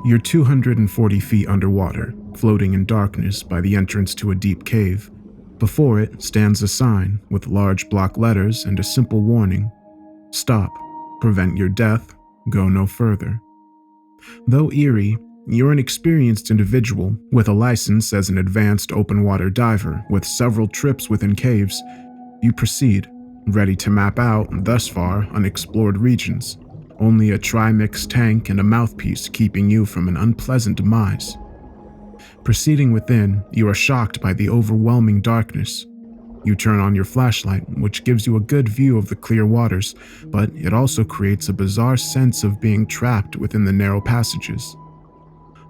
You're 240 feet underwater, floating in darkness by the entrance to a deep cave. Before it stands a sign with large block letters and a simple warning: "Stop. Prevent your death. Go no further." Though eerie, you're an experienced individual with a license as an advanced open-water diver with several trips within caves. You proceed, ready to map out thus far unexplored regions. Only a trimix tank and a mouthpiece keeping you from an unpleasant demise. Proceeding within, you are shocked by the overwhelming darkness. You turn on your flashlight, which gives you a good view of the clear waters, but it also creates a bizarre sense of being trapped within the narrow passages.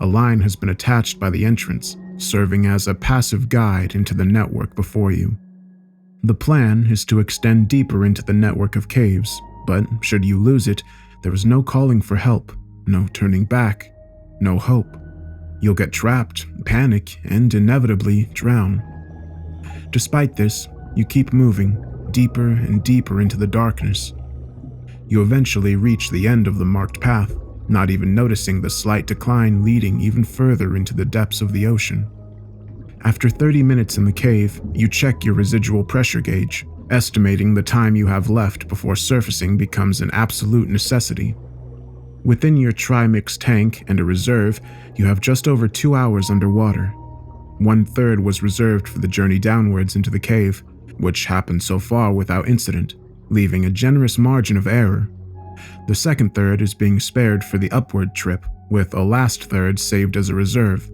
A line has been attached by the entrance, serving as a passive guide into the network before you. The plan is to extend deeper into the network of caves, but should you lose it, there is no calling for help, no turning back, no hope. You'll get trapped, panic, and inevitably drown. Despite this, you keep moving, deeper and deeper into the darkness. You eventually reach the end of the marked path, not even noticing the slight decline leading even further into the depths of the ocean. After 30 minutes in the cave, you check your residual pressure gauge, estimating the time you have left before surfacing becomes an absolute necessity. Within your trimix tank and a reserve, you have just over 2 hours underwater. 1/3 was reserved for the journey downwards into the cave, which happened so far without incident, leaving a generous margin of error. The second third is being spared for the upward trip, with a last third saved as a reserve.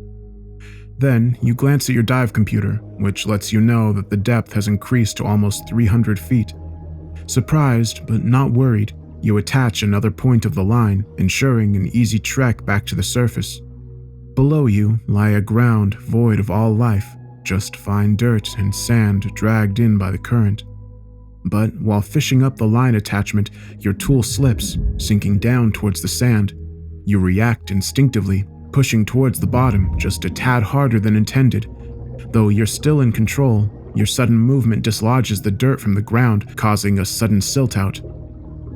Then, you glance at your dive computer, which lets you know that the depth has increased to almost 300 feet. Surprised, but not worried, you attach another point of the line, ensuring an easy trek back to the surface. Below you lie a ground void of all life, just fine dirt and sand dragged in by the current. But while fishing up the line attachment, your tool slips, sinking down towards the sand. You react instinctively, pushing towards the bottom just a tad harder than intended. Though you're still in control, your sudden movement dislodges the dirt from the ground, causing a sudden silt-out.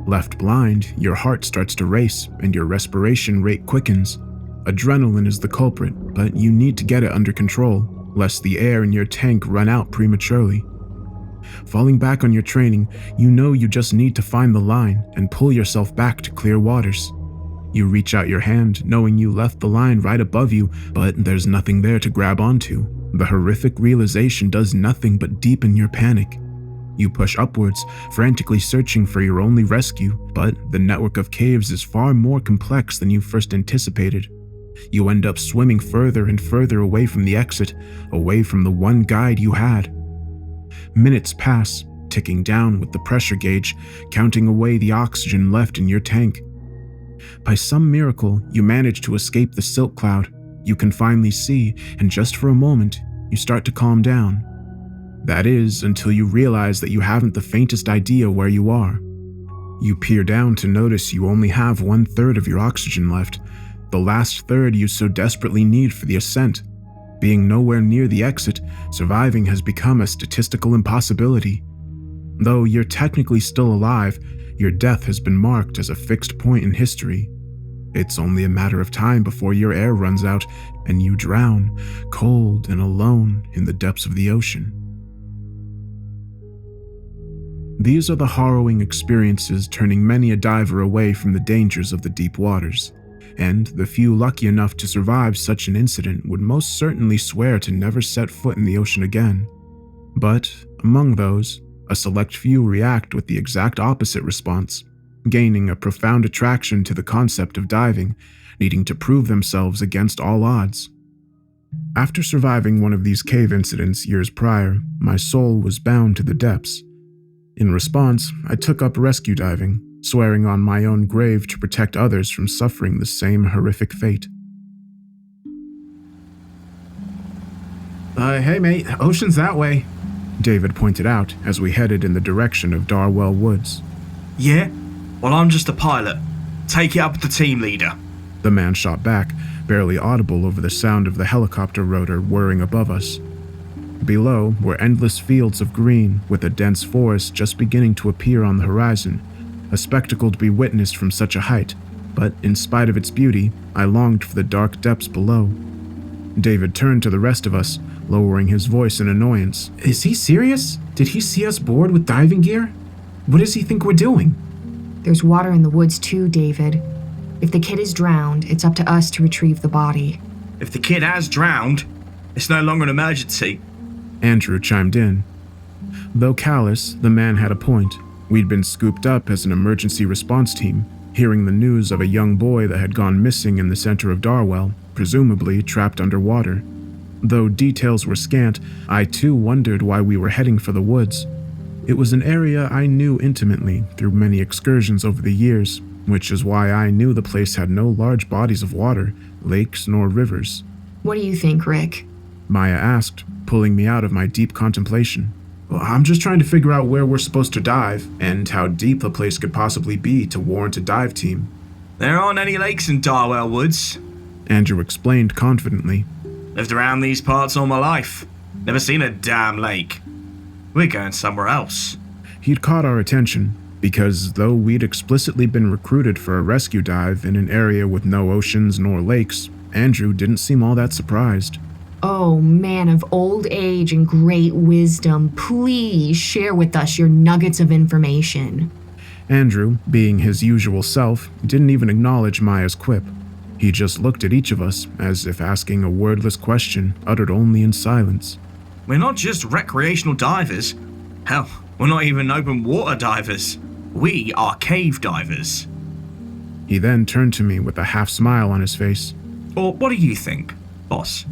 Left blind, your heart starts to race and your respiration rate quickens. Adrenaline is the culprit, but you need to get it under control, lest the air in your tank run out prematurely. Falling back on your training, you know you just need to find the line and pull yourself back to clear waters. You reach out your hand, knowing you left the line right above you, but there's nothing there to grab onto. The horrific realization does nothing but deepen your panic. You push upwards, frantically searching for your only rescue, but the network of caves is far more complex than you first anticipated. You end up swimming further and further away from the exit, away from the one guide you had. Minutes pass, ticking down with the pressure gauge, counting away the oxygen left in your tank. By some miracle, you manage to escape the silt cloud. You can finally see, and just for a moment, you start to calm down. That is, until you realize that you haven't the faintest idea where you are. You peer down to notice you only have 1/3 of your oxygen left, the last third you so desperately need for the ascent. Being nowhere near the exit, surviving has become a statistical impossibility. Though you're technically still alive, your death has been marked as a fixed point in history. It's only a matter of time before your air runs out and you drown, cold and alone in the depths of the ocean. These are the harrowing experiences turning many a diver away from the dangers of the deep waters, and the few lucky enough to survive such an incident would most certainly swear to never set foot in the ocean again. But among those, a select few react with the exact opposite response, gaining a profound attraction to the concept of diving, needing to prove themselves against all odds. After surviving one of these cave incidents years prior, my soul was bound to the depths. In response, I took up rescue diving, swearing on my own grave to protect others from suffering the same horrific fate. Hey mate, ocean's that way," David pointed out as we headed in the direction of Darwell Woods. "Yeah? Well, I'm just a pilot. Take it up with the team leader," the man shot back, barely audible over the sound of the helicopter rotor whirring above us. Below were endless fields of green, with a dense forest just beginning to appear on the horizon, a spectacle to be witnessed from such a height, but in spite of its beauty, I longed for the dark depths below. David turned to the rest of us, lowering his voice in annoyance. Is he serious? Did he see us bored with diving gear? What does he think we're doing? There's water in the woods too, David. If the kid is drowned, it's up to us to retrieve the body. If the kid has drowned, it's no longer an emergency. Andrew chimed in. Though callous, the man had a point. We'd been scooped up as an emergency response team, hearing the news of a young boy that had gone missing in the center of Darwell, presumably trapped underwater. Though details were scant, I too wondered why we were heading for the woods. It was an area I knew intimately through many excursions over the years, which is why I knew the place had no large bodies of water, lakes, nor rivers. What do you think, Rick? Maya asked, pulling me out of my deep contemplation. Well, I'm just trying to figure out where we're supposed to dive, and how deep the place could possibly be to warrant a dive team. There aren't any lakes in Darwell Woods, Andrew explained confidently. Lived around these parts all my life. Never seen a damn lake. We're going somewhere else. He'd caught our attention, because though we'd explicitly been recruited for a rescue dive in an area with no oceans nor lakes, Andrew didn't seem all that surprised. Oh, man of old age and great wisdom, please share with us your nuggets of information. Andrew, being his usual self, didn't even acknowledge Maya's quip. He just looked at each of us, as if asking a wordless question uttered only in silence. We're not just recreational divers. Hell, we're not even open water divers. We are cave divers. He then turned to me with a half smile on his face. Or what do you think, boss?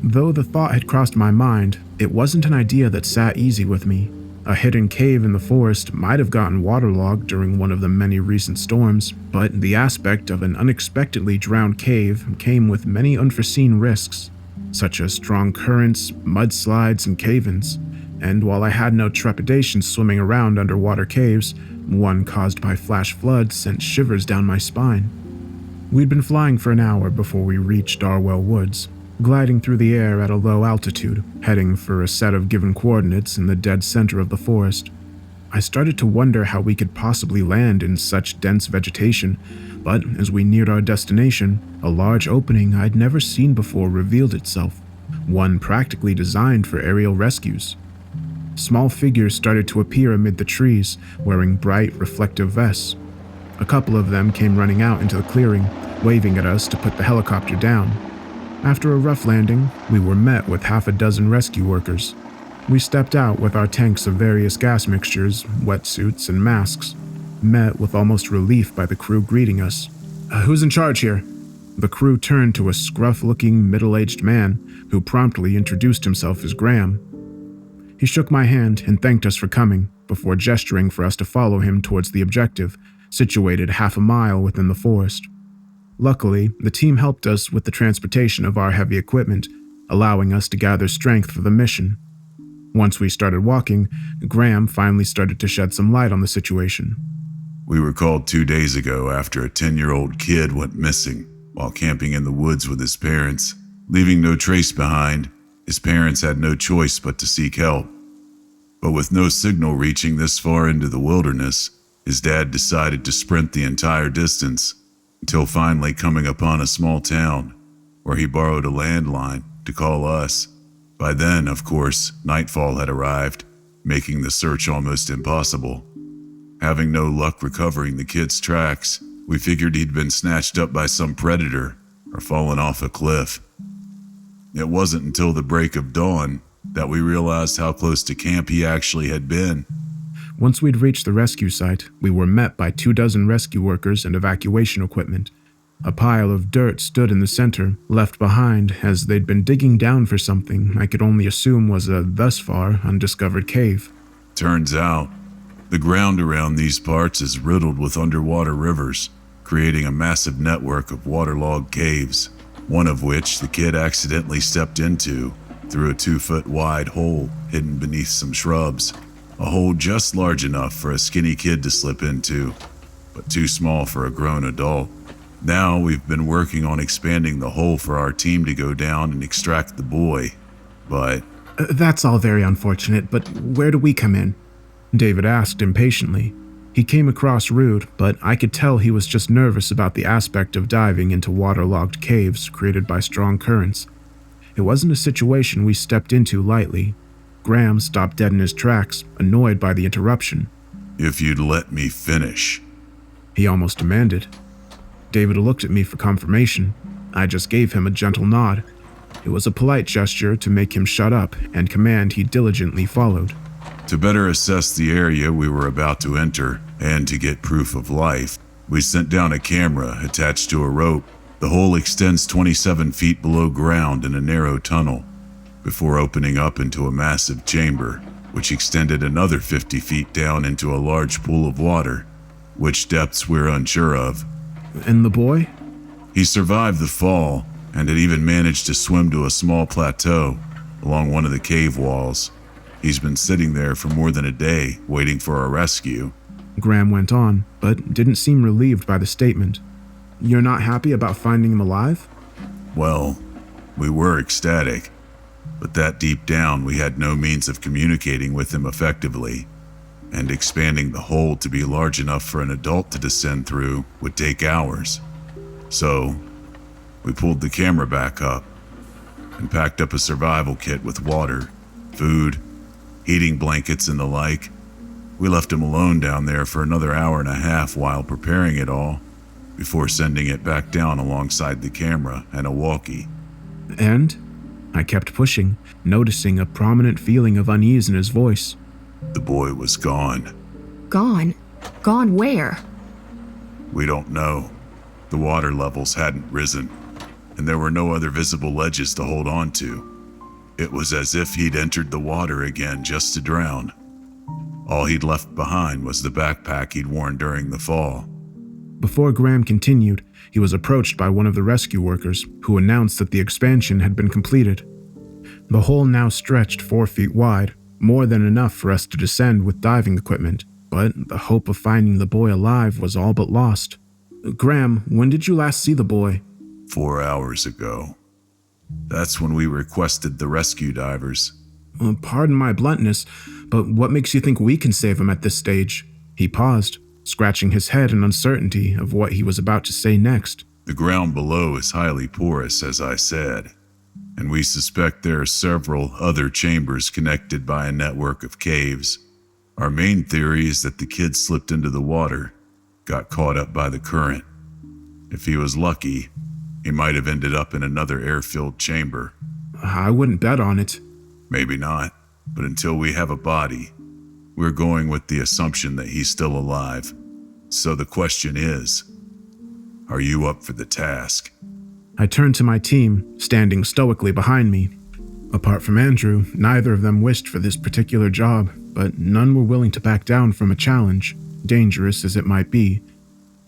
Though the thought had crossed my mind, it wasn't an idea that sat easy with me. A hidden cave in the forest might have gotten waterlogged during one of the many recent storms, but the aspect of an unexpectedly drowned cave came with many unforeseen risks, such as strong currents, mudslides, and cave-ins. And while I had no trepidation swimming around underwater caves, one caused by flash floods sent shivers down my spine. We'd been flying for an hour before we reached Darwell Woods, gliding through the air at a low altitude, heading for a set of given coordinates in the dead center of the forest. I started to wonder how we could possibly land in such dense vegetation, but as we neared our destination, a large opening I'd never seen before revealed itself, one practically designed for aerial rescues. Small figures started to appear amid the trees, wearing bright, reflective vests. A couple of them came running out into the clearing, waving at us to put the helicopter down. After a rough landing, we were met with half a dozen rescue workers. We stepped out with our tanks of various gas mixtures, wetsuits, and masks, met with almost relief by the crew greeting us. Who's in charge here? The crew turned to a scruff-looking, middle-aged man who promptly introduced himself as Graham. He shook my hand and thanked us for coming, before gesturing for us to follow him towards the objective, situated half a mile within the forest. Luckily, the team helped us with the transportation of our heavy equipment, allowing us to gather strength for the mission. Once we started walking, Graham finally started to shed some light on the situation. We were called 2 days ago after a 10-year-old kid went missing while camping in the woods with his parents. Leaving no trace behind, his parents had no choice but to seek help. But with no signal reaching this far into the wilderness, his dad decided to sprint the entire distance, until finally coming upon a small town, where he borrowed a landline to call us. By then, of course, nightfall had arrived, making the search almost impossible. Having no luck recovering the kid's tracks, we figured he'd been snatched up by some predator or fallen off a cliff. It wasn't until the break of dawn that we realized how close to camp he actually had been. Once we'd reached the rescue site, we were met by 24 rescue workers and evacuation equipment. A pile of dirt stood in the center, left behind as they'd been digging down for something I could only assume was a thus far undiscovered cave. Turns out, the ground around these parts is riddled with underwater rivers, creating a massive network of waterlogged caves, one of which the kid accidentally stepped into through a 2-foot wide hole hidden beneath some shrubs. A hole just large enough for a skinny kid to slip into, but too small for a grown adult. Now we've been working on expanding the hole for our team to go down and extract the boy, but... That's all very unfortunate, but where do we come in? David asked impatiently. He came across rude, but I could tell he was just nervous about the aspect of diving into waterlogged caves created by strong currents. It wasn't a situation we stepped into lightly. Graham stopped dead in his tracks, annoyed by the interruption. "If you'd let me finish," he almost demanded. David looked at me for confirmation. I just gave him a gentle nod. It was a polite gesture to make him shut up, and command he diligently followed. To better assess the area we were about to enter, and to get proof of life, we sent down a camera attached to a rope. The hole extends 27 feet below ground in a narrow tunnel, before opening up into a massive chamber, which extended another 50 feet down into a large pool of water, which depths we're unsure of. And the boy? He survived the fall, and had even managed to swim to a small plateau along one of the cave walls. He's been sitting there for more than a day, waiting for our rescue. Graham went on, but didn't seem relieved by the statement. You're not happy about finding him alive? Well, we were ecstatic, but that deep down we had no means of communicating with him effectively, and expanding the hole to be large enough for an adult to descend through would take hours. So, we pulled the camera back up and packed up a survival kit with water, food, heating blankets, and the like. We left him alone down there for another hour and a half while preparing it all, before sending it back down alongside the camera and a walkie. And? I kept pushing, noticing a prominent feeling of unease in his voice. The boy was gone. Gone? Gone where? We don't know. The water levels hadn't risen, and there were no other visible ledges to hold on to. It was as if he'd entered the water again just to drown. All he'd left behind was the backpack he'd worn during the fall. Before Graham continued, he was approached by one of the rescue workers, who announced that the expansion had been completed. The hole now stretched 4 feet wide, more than enough for us to descend with diving equipment, but the hope of finding the boy alive was all but lost. Graham, when did you last see the boy? 4 hours ago. That's when we requested the rescue divers. Pardon my bluntness, but what makes you think we can save him at this stage? He paused, scratching his head in uncertainty of what he was about to say next. The ground below is highly porous, as I said, and we suspect there are several other chambers connected by a network of caves. Our main theory is that the kid slipped into the water, got caught up by the current. If he was lucky, he might have ended up in another air-filled chamber. I wouldn't bet on it. Maybe not, but until we have a body, we're going with the assumption that he's still alive. So the question is, are you up for the task? I turned to my team, standing stoically behind me. Apart from Andrew, neither of them wished for this particular job, but none were willing to back down from a challenge, dangerous as it might be.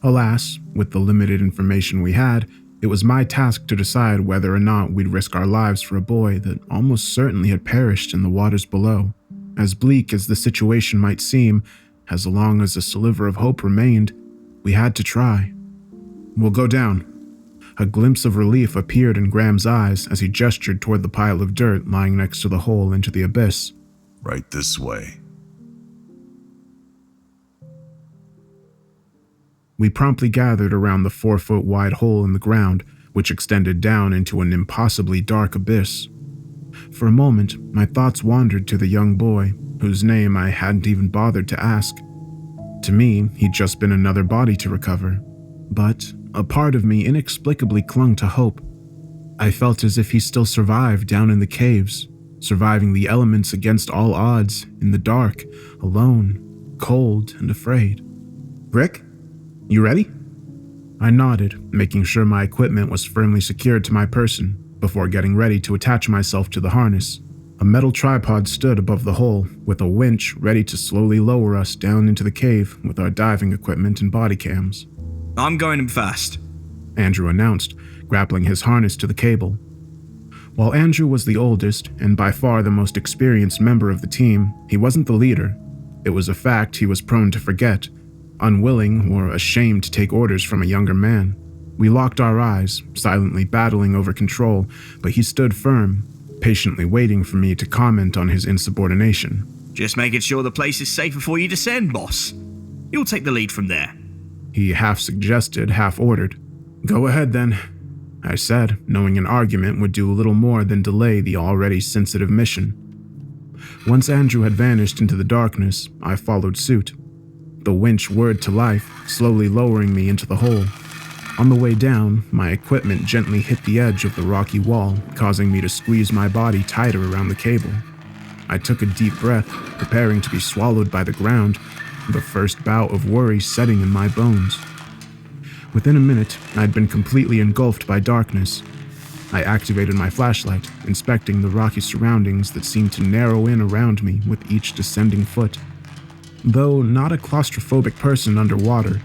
Alas, with the limited information we had, it was my task to decide whether or not we'd risk our lives for a boy that almost certainly had perished in the waters below. As bleak as the situation might seem, as long as a sliver of hope remained, we had to try. We'll go down. A glimpse of relief appeared in Graham's eyes as he gestured toward the pile of dirt lying next to the hole into the abyss. Right this way. We promptly gathered around the 4-foot-wide hole in the ground, which extended down into an impossibly dark abyss. For a moment, my thoughts wandered to the young boy, whose name I hadn't even bothered to ask. To me, he'd just been another body to recover. But a part of me inexplicably clung to hope. I felt as if he still survived down in the caves, surviving the elements against all odds, in the dark, alone, cold, and afraid. Rick? You ready? I nodded, making sure my equipment was firmly secured to my person, before getting ready to attach myself to the harness. A metal tripod stood above the hole, with a winch ready to slowly lower us down into the cave with our diving equipment and body cams. I'm going in fast, Andrew announced, grappling his harness to the cable. While Andrew was the oldest, and by far the most experienced member of the team, he wasn't the leader. It was a fact he was prone to forget, unwilling or ashamed to take orders from a younger man. We locked our eyes, silently battling over control, but he stood firm, patiently waiting for me to comment on his insubordination. Just making sure the place is safe before you descend, boss. You'll take the lead from there. He half suggested, half ordered. Go ahead then, I said, knowing an argument would do little more than delay the already sensitive mission. Once Andrew had vanished into the darkness, I followed suit. The winch whirred to life, slowly lowering me into the hole. On the way down, my equipment gently hit the edge of the rocky wall, causing me to squeeze my body tighter around the cable. I took a deep breath, preparing to be swallowed by the ground, the first bout of worry setting in my bones. Within a minute, I'd been completely engulfed by darkness. I activated my flashlight, inspecting the rocky surroundings that seemed to narrow in around me with each descending foot. Though not a claustrophobic person underwater,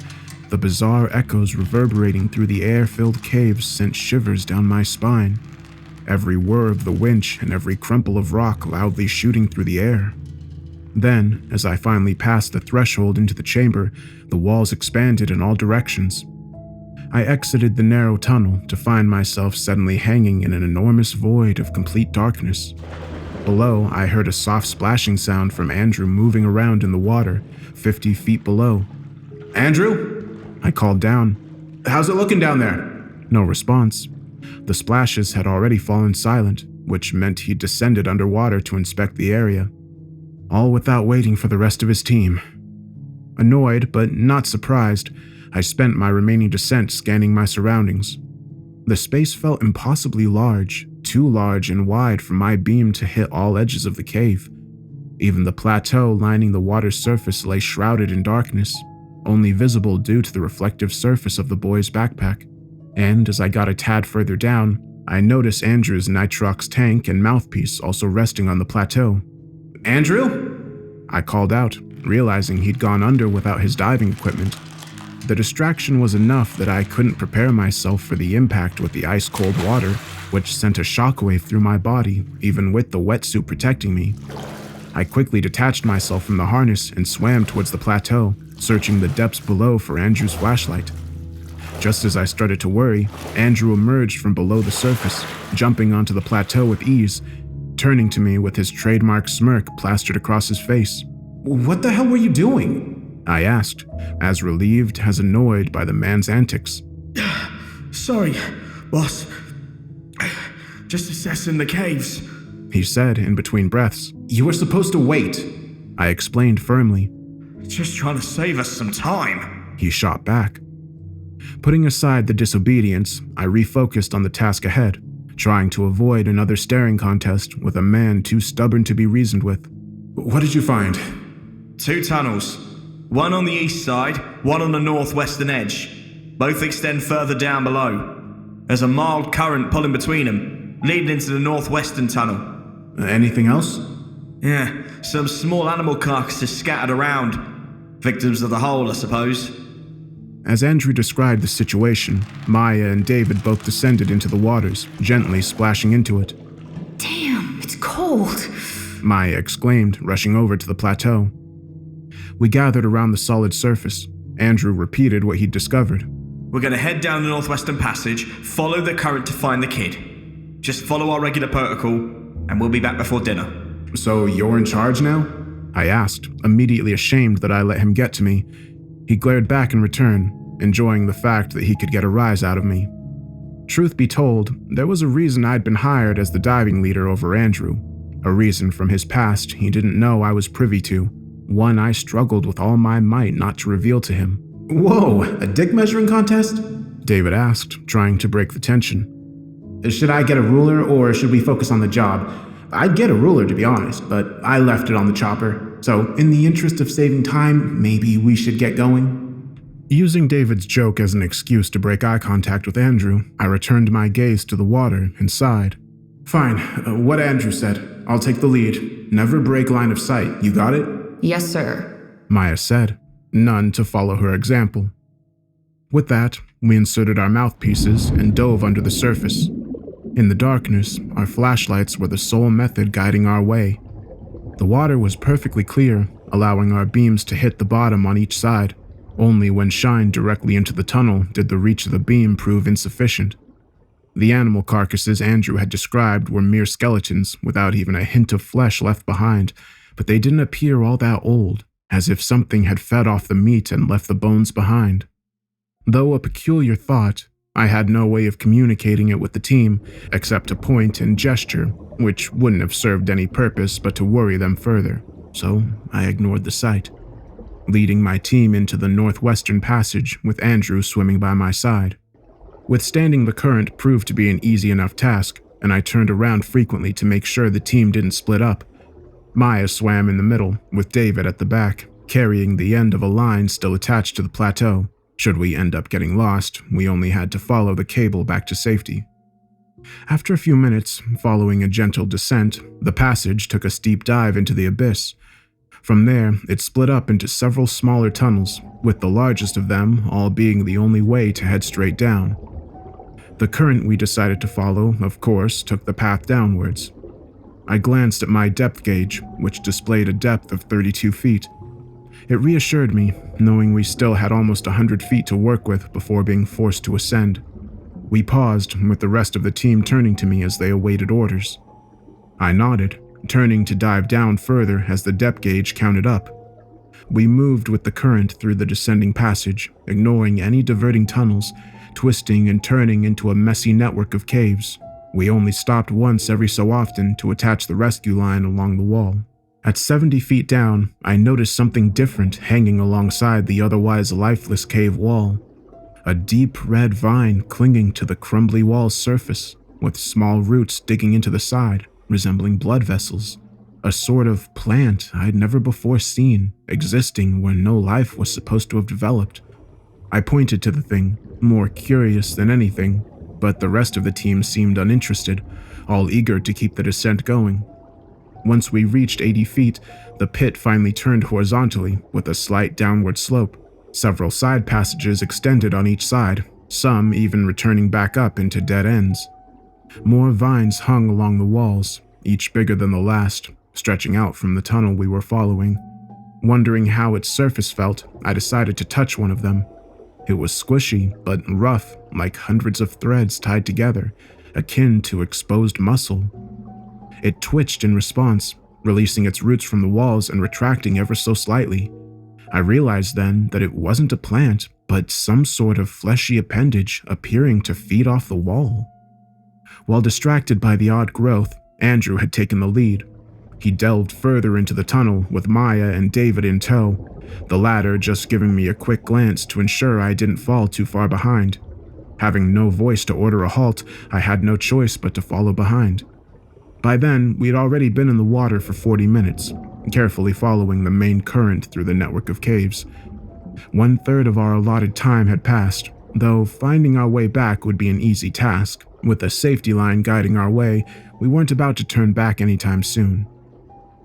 the bizarre echoes reverberating through the air-filled caves sent shivers down my spine. Every whir of the winch and every crumple of rock loudly shooting through the air. Then, as I finally passed the threshold into the chamber, the walls expanded in all directions. I exited the narrow tunnel to find myself suddenly hanging in an enormous void of complete darkness. Below, I heard a soft splashing sound from Andrew moving around in the water, 50 feet below. Andrew? I called down. How's it looking down there? No response. The splashes had already fallen silent, which meant he'd descended underwater to inspect the area. All without waiting for the rest of his team. Annoyed, but not surprised, I spent my remaining descent scanning my surroundings. The space felt impossibly large, too large and wide for my beam to hit all edges of the cave. Even the plateau lining the water's surface lay shrouded in darkness, only visible due to the reflective surface of the boy's backpack. And as I got a tad further down, I noticed Andrew's nitrox tank and mouthpiece also resting on the plateau. Andrew? I called out, realizing he'd gone under without his diving equipment. The distraction was enough that I couldn't prepare myself for the impact with the ice-cold water, which sent a shockwave through my body, even with the wetsuit protecting me. I quickly detached myself from the harness and swam towards the plateau, searching the depths below for Andrew's flashlight. Just as I started to worry, Andrew emerged from below the surface, jumping onto the plateau with ease, turning to me with his trademark smirk plastered across his face. What the hell were you doing? I asked, as relieved as annoyed by the man's antics. Sorry, boss. Just assessing the caves, he said in between breaths. You were supposed to wait, I explained firmly. Just trying to save us some time, he shot back. Putting aside the disobedience, I refocused on the task ahead, trying to avoid another staring contest with a man too stubborn to be reasoned with. What did you find? 2 tunnels. One on the east side, one on the northwestern edge. Both extend further down below. There's a mild current pulling between them, leading into the northwestern tunnel. Anything else? Yeah, some small animal carcasses scattered around. Victims of the hole, I suppose. As Andrew described the situation, Maya and David both descended into the waters, gently splashing into it. Damn, it's cold, Maya exclaimed, rushing over to the plateau. We gathered around the solid surface. Andrew repeated what he'd discovered. We're going to head down the northwestern passage, follow the current to find the kid. Just follow our regular protocol, and we'll be back before dinner. So you're in charge now? I asked, immediately ashamed that I let him get to me. He glared back in return, enjoying the fact that he could get a rise out of me. Truth be told, there was a reason I'd been hired as the diving leader over Andrew. A reason from his past he didn't know I was privy to. One I struggled with all my might not to reveal to him. Whoa, a dick measuring contest? David asked, trying to break the tension. Should I get a ruler or should we focus on the job? I'd get a ruler to be honest, but I left it on the chopper. So in the interest of saving time, maybe we should get going? Using David's joke as an excuse to break eye contact with Andrew, I returned my gaze to the water and sighed. Fine, what Andrew said. I'll take the lead. Never break line of sight. You got it? Yes, sir, Maya said, none to follow her example. With that, we inserted our mouthpieces and dove under the surface. In the darkness, our flashlights were the sole method guiding our way. The water was perfectly clear, allowing our beams to hit the bottom on each side. Only when shined directly into the tunnel did the reach of the beam prove insufficient. The animal carcasses Andrew had described were mere skeletons without even a hint of flesh left behind, but they didn't appear all that old, as if something had fed off the meat and left the bones behind. Though a peculiar thought, I had no way of communicating it with the team except to point and gesture, which wouldn't have served any purpose but to worry them further, so I ignored the sight, leading my team into the northwestern passage with Andrew swimming by my side. Withstanding the current proved to be an easy enough task, and I turned around frequently to make sure the team didn't split up. Maya swam in the middle, with David at the back, carrying the end of a line still attached to the plateau. Should we end up getting lost, we only had to follow the cable back to safety. After a few minutes, following a gentle descent, the passage took a steep dive into the abyss. From there, it split up into several smaller tunnels, with the largest of them all being the only way to head straight down. The current we decided to follow, of course, took the path downwards. I glanced at my depth gauge, which displayed a depth of 32 feet. It reassured me, knowing we still had almost 100 feet to work with before being forced to ascend. We paused, with the rest of the team turning to me as they awaited orders. I nodded, turning to dive down further as the depth gauge counted up. We moved with the current through the descending passage, ignoring any diverting tunnels, twisting and turning into a messy network of caves. We only stopped once every so often to attach the rescue line along the wall. At 70 feet down, I noticed something different hanging alongside the otherwise lifeless cave wall. A deep red vine clinging to the crumbly wall's surface, with small roots digging into the side, resembling blood vessels. A sort of plant I'd never before seen, existing where no life was supposed to have developed. I pointed to the thing, more curious than anything, but the rest of the team seemed uninterested, all eager to keep the descent going. Once we reached 80 feet, the pit finally turned horizontally with a slight downward slope. Several side passages extended on each side, some even returning back up into dead ends. More vines hung along the walls, each bigger than the last, stretching out from the tunnel we were following. Wondering how its surface felt, I decided to touch one of them. It was squishy, but rough, like hundreds of threads tied together, akin to exposed muscle. It twitched in response, releasing its roots from the walls and retracting ever so slightly. I realized then that it wasn't a plant, but some sort of fleshy appendage appearing to feed off the wall. While distracted by the odd growth, Andrew had taken the lead. He delved further into the tunnel with Maya and David in tow, the latter just giving me a quick glance to ensure I didn't fall too far behind. Having no voice to order a halt, I had no choice but to follow behind. By then, we'd already been in the water for 40 minutes, carefully following the main current through the network of caves. 1/3 of our allotted time had passed, though finding our way back would be an easy task. With a safety line guiding our way, we weren't about to turn back anytime soon.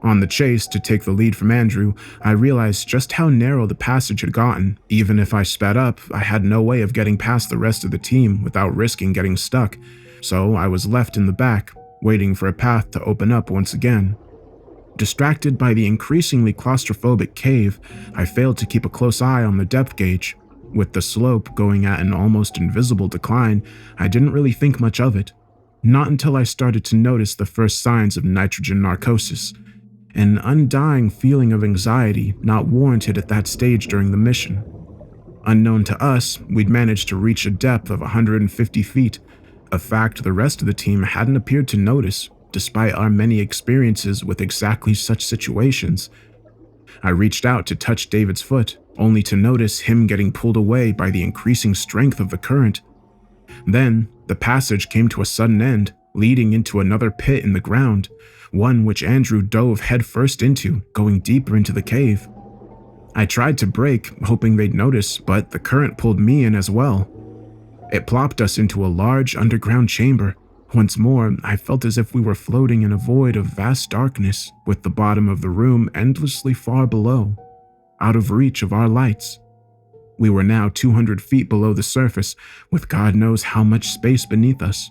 On the chase to take the lead from Andrew, I realized just how narrow the passage had gotten. Even if I sped up, I had no way of getting past the rest of the team without risking getting stuck, so I was left in the back, waiting for a path to open up once again. Distracted by the increasingly claustrophobic cave, I failed to keep a close eye on the depth gauge. With the slope going at an almost invisible decline, I didn't really think much of it. Not until I started to notice the first signs of nitrogen narcosis, an undying feeling of anxiety not warranted at that stage during the mission. Unknown to us, we'd managed to reach a depth of 150 feet, a fact the rest of the team hadn't appeared to notice, despite our many experiences with exactly such situations. I reached out to touch David's foot, only to notice him getting pulled away by the increasing strength of the current. Then, the passage came to a sudden end, leading into another pit in the ground, one which Andrew dove headfirst into, going deeper into the cave. I tried to brake, hoping they'd notice, but the current pulled me in as well. It plopped us into a large underground chamber. Once more, I felt as if we were floating in a void of vast darkness, with the bottom of the room endlessly far below, out of reach of our lights. We were now 200 feet below the surface, with God knows how much space beneath us.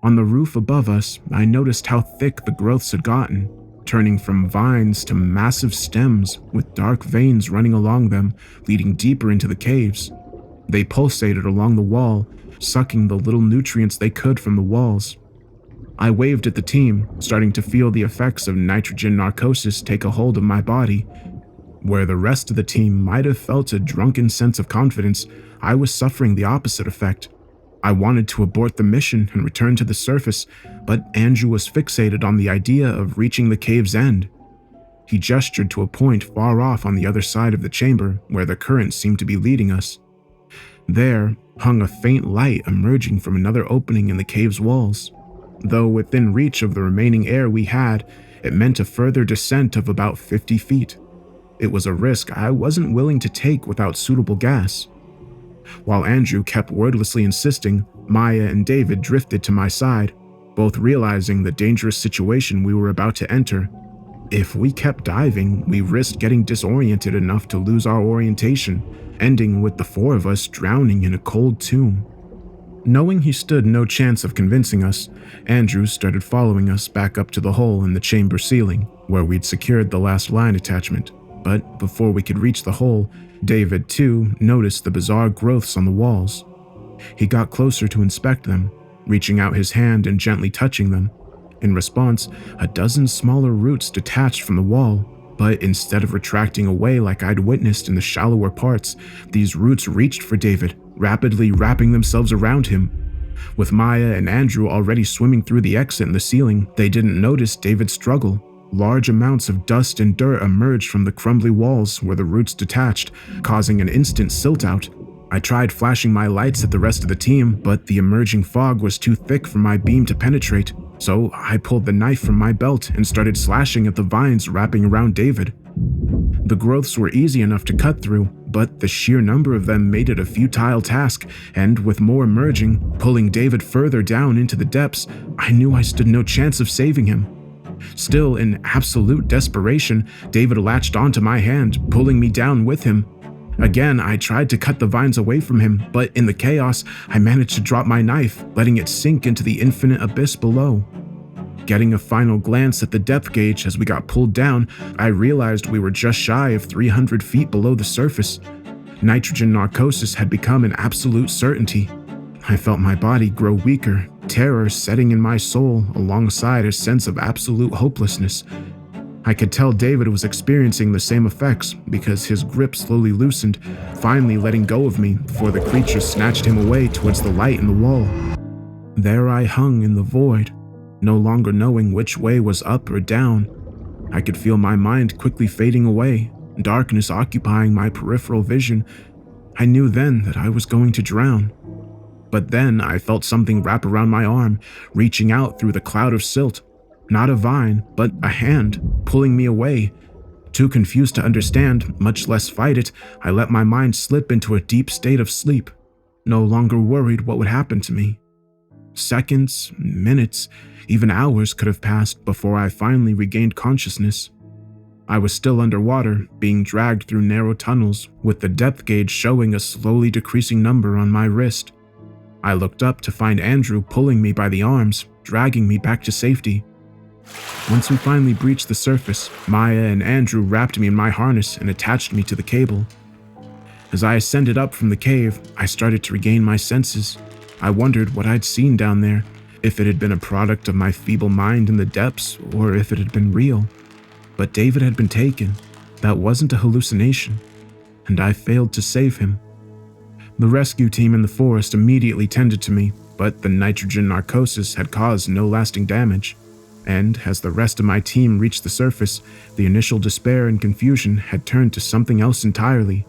On the roof above us, I noticed how thick the growths had gotten, turning from vines to massive stems with dark veins running along them, leading deeper into the caves. They pulsated along the wall, sucking the little nutrients they could from the walls. I waved at the team, starting to feel the effects of nitrogen narcosis take a hold of my body. Where the rest of the team might have felt a drunken sense of confidence, I was suffering the opposite effect. I wanted to abort the mission and return to the surface, but Andrew was fixated on the idea of reaching the cave's end. He gestured to a point far off on the other side of the chamber where the current seemed to be leading us. There hung a faint light emerging from another opening in the cave's walls. Though within reach of the remaining air we had, it meant a further descent of about 50 feet. It was a risk I wasn't willing to take without suitable gas. While Andrew kept wordlessly insisting, Maya and David drifted to my side, both realizing the dangerous situation we were about to enter. If we kept diving, we risked getting disoriented enough to lose our orientation, ending with the four of us drowning in a cold tomb. Knowing he stood no chance of convincing us, Andrew started following us back up to the hole in the chamber ceiling, where we'd secured the last line attachment. But before we could reach the hole, David, too, noticed the bizarre growths on the walls. He got closer to inspect them, reaching out his hand and gently touching them. In response, a dozen smaller roots detached from the wall, but instead of retracting away like I'd witnessed in the shallower parts, these roots reached for David, rapidly wrapping themselves around him. With Maya and Andrew already swimming through the exit in the ceiling, they didn't notice David's struggle. Large amounts of dust and dirt emerged from the crumbly walls where the roots detached, causing an instant silt-out. I tried flashing my lights at the rest of the team, but the emerging fog was too thick for my beam to penetrate, so I pulled the knife from my belt and started slashing at the vines wrapping around David. The growths were easy enough to cut through, but the sheer number of them made it a futile task, and with more emerging, pulling David further down into the depths, I knew I stood no chance of saving him. Still, in absolute desperation, David latched onto my hand, pulling me down with him. Again, I tried to cut the vines away from him, but in the chaos, I managed to drop my knife, letting it sink into the infinite abyss below. Getting a final glance at the depth gauge as we got pulled down, I realized we were just shy of 300 feet below the surface. Nitrogen narcosis had become an absolute certainty. I felt my body grow weaker, terror setting in my soul alongside a sense of absolute hopelessness. I could tell David was experiencing the same effects because his grip slowly loosened, finally letting go of me before the creature snatched him away towards the light in the wall. There I hung in the void, no longer knowing which way was up or down. I could feel my mind quickly fading away, darkness occupying my peripheral vision. I knew then that I was going to drown. But then I felt something wrap around my arm, reaching out through the cloud of silt. Not a vine, but a hand, pulling me away. Too confused to understand, much less fight it, I let my mind slip into a deep state of sleep, no longer worried what would happen to me. Seconds, minutes, even hours could have passed before I finally regained consciousness. I was still underwater, being dragged through narrow tunnels, with the depth gauge showing a slowly decreasing number on my wrist. I looked up to find Andrew pulling me by the arms, dragging me back to safety. Once we finally breached the surface, Maya and Andrew wrapped me in my harness and attached me to the cable. As I ascended up from the cave, I started to regain my senses. I wondered what I'd seen down there, if it had been a product of my feeble mind in the depths, or if it had been real. But David had been taken. That wasn't a hallucination, and I failed to save him. The rescue team in the forest immediately tended to me, but the nitrogen narcosis had caused no lasting damage. And as the rest of my team reached the surface, the initial despair and confusion had turned to something else entirely,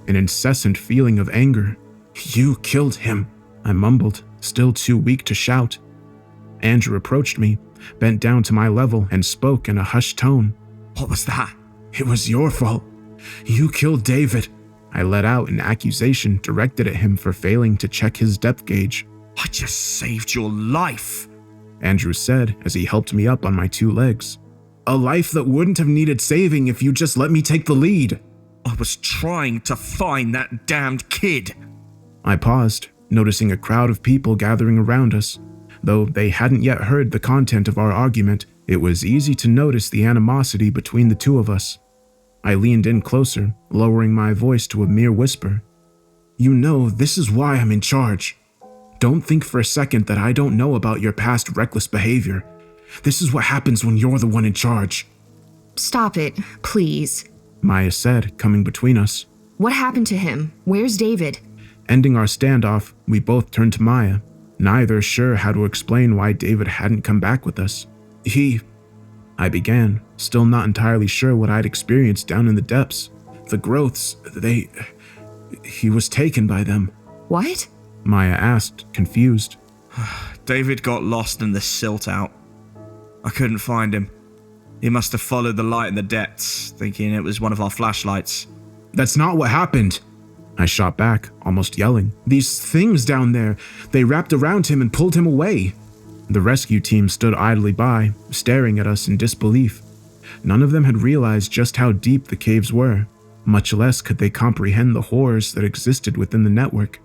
an incessant feeling of anger. "You killed him," I mumbled, still too weak to shout. Andrew approached me, bent down to my level, and spoke in a hushed tone. "What was that? It was your fault. You killed David." I let out an accusation directed at him for failing to check his depth gauge. "I just saved your life," Andrew said as he helped me up on my two legs. "A life that wouldn't have needed saving if you just let me take the lead." "I was trying to find that damned kid." I paused, noticing a crowd of people gathering around us. Though they hadn't yet heard the content of our argument, it was easy to notice the animosity between the two of us. I leaned in closer, lowering my voice to a mere whisper. "You know, this is why I'm in charge. Don't think for a second that I don't know about your past reckless behavior. This is what happens when you're the one in charge." Stop it, please. Maya said, coming between us. What happened to him? Where's David? Ending our standoff, we both turned to Maya, neither sure how to explain why David hadn't come back with us. I began, still not entirely sure what I'd experienced down in the depths. The growths, he was taken by them. What? Maya asked, confused. David got lost in the silt out. I couldn't find him. He must have followed the light in the depths, thinking it was one of our flashlights. That's not what happened. I shot back, almost yelling. These things down there, they wrapped around him and pulled him away. The rescue team stood idly by, staring at us in disbelief. None of them had realized just how deep the caves were, much less could they comprehend the horrors that existed within the network.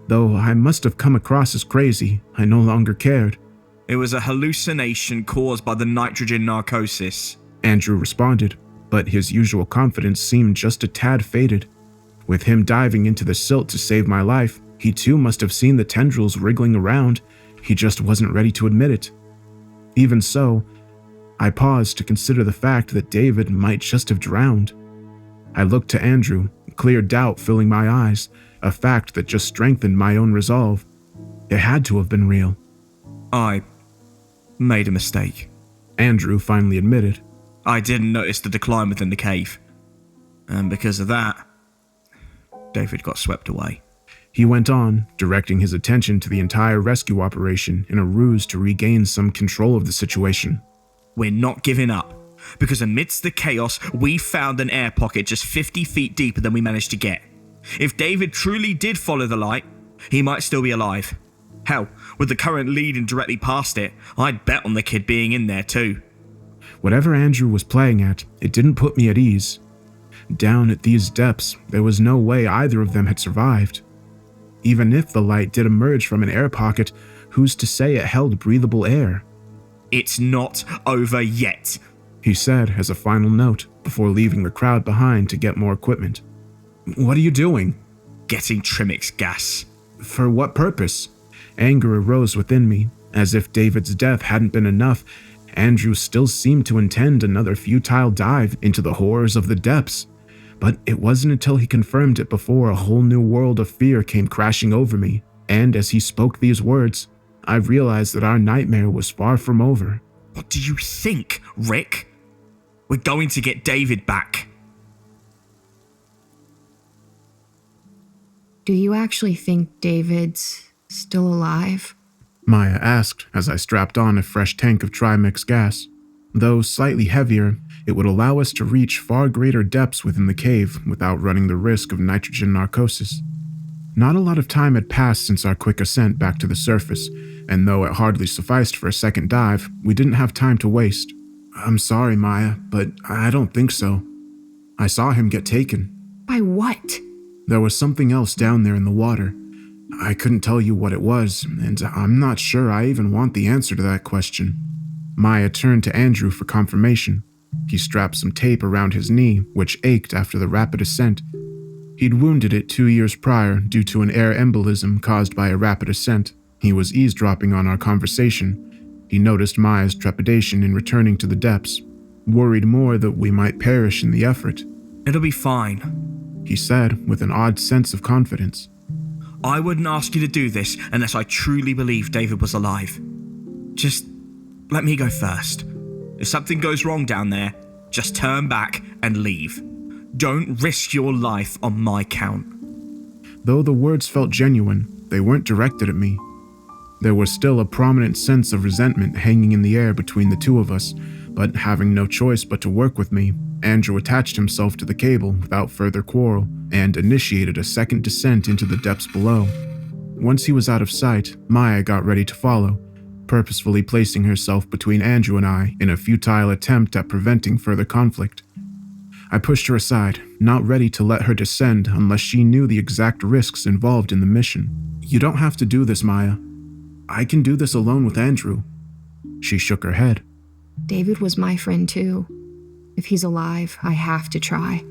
Though I must have come across as crazy, I no longer cared. It was a hallucination caused by the nitrogen narcosis. Andrew responded, but his usual confidence seemed just a tad faded. With him diving into the silt to save my life, he too must have seen the tendrils wriggling around. He just wasn't ready to admit it. Even so, I paused to consider the fact that David might just have drowned. I looked to Andrew, clear doubt filling my eyes, a fact that just strengthened my own resolve. It had to have been real. I made a mistake. Andrew finally admitted. I didn't notice the decline within the cave. And because of that, David got swept away. He went on, directing his attention to the entire rescue operation in a ruse to regain some control of the situation. We're not giving up, because amidst the chaos, we found an air pocket just 50 feet deeper than we managed to get. If David truly did follow the light, he might still be alive. Hell, with the current leading directly past it, I'd bet on the kid being in there too. Whatever Andrew was playing at, it didn't put me at ease. Down at these depths, there was no way either of them had survived. Even if the light did emerge from an air pocket, who's to say it held breathable air? It's not over yet, he said as a final note before leaving the crowd behind to get more equipment. What are you doing? Getting Trimix gas. For what purpose? Anger arose within me. As if David's death hadn't been enough, Andrew still seemed to intend another futile dive into the horrors of the depths. But it wasn't until he confirmed it before a whole new world of fear came crashing over me, and as he spoke these words, I realized that our nightmare was far from over. What do you think, Rick? We're going to get David back. Do you actually think David's still alive? Maya asked as I strapped on a fresh tank of Trimix gas. Though slightly heavier, it would allow us to reach far greater depths within the cave without running the risk of nitrogen narcosis. Not a lot of time had passed since our quick ascent back to the surface, and though it hardly sufficed for a second dive, we didn't have time to waste. I'm sorry, Maya, but I don't think so. I saw him get taken. By what? There was something else down there in the water. I couldn't tell you what it was, and I'm not sure I even want the answer to that question. Maya turned to Andrew for confirmation. He strapped some tape around his knee, which ached after the rapid ascent. He'd wounded it 2 years prior due to an air embolism caused by a rapid ascent. He was eavesdropping on our conversation. He noticed Maya's trepidation in returning to the depths, worried more that we might perish in the effort. It'll be fine, he said with an odd sense of confidence. I wouldn't ask you to do this unless I truly believed David was alive. Just let me go first. If something goes wrong down there, just turn back and leave. Don't risk your life on my count. Though the words felt genuine, they weren't directed at me. There was still a prominent sense of resentment hanging in the air between the two of us, but having no choice but to work with me, Andrew attached himself to the cable without further quarrel and initiated a second descent into the depths below. Once he was out of sight, Maya got ready to follow, purposefully placing herself between Andrew and I in a futile attempt at preventing further conflict. I pushed her aside, not ready to let her descend unless she knew the exact risks involved in the mission. You don't have to do this, Maya. I can do this alone with Andrew. She shook her head. David was my friend too. If he's alive, I have to try.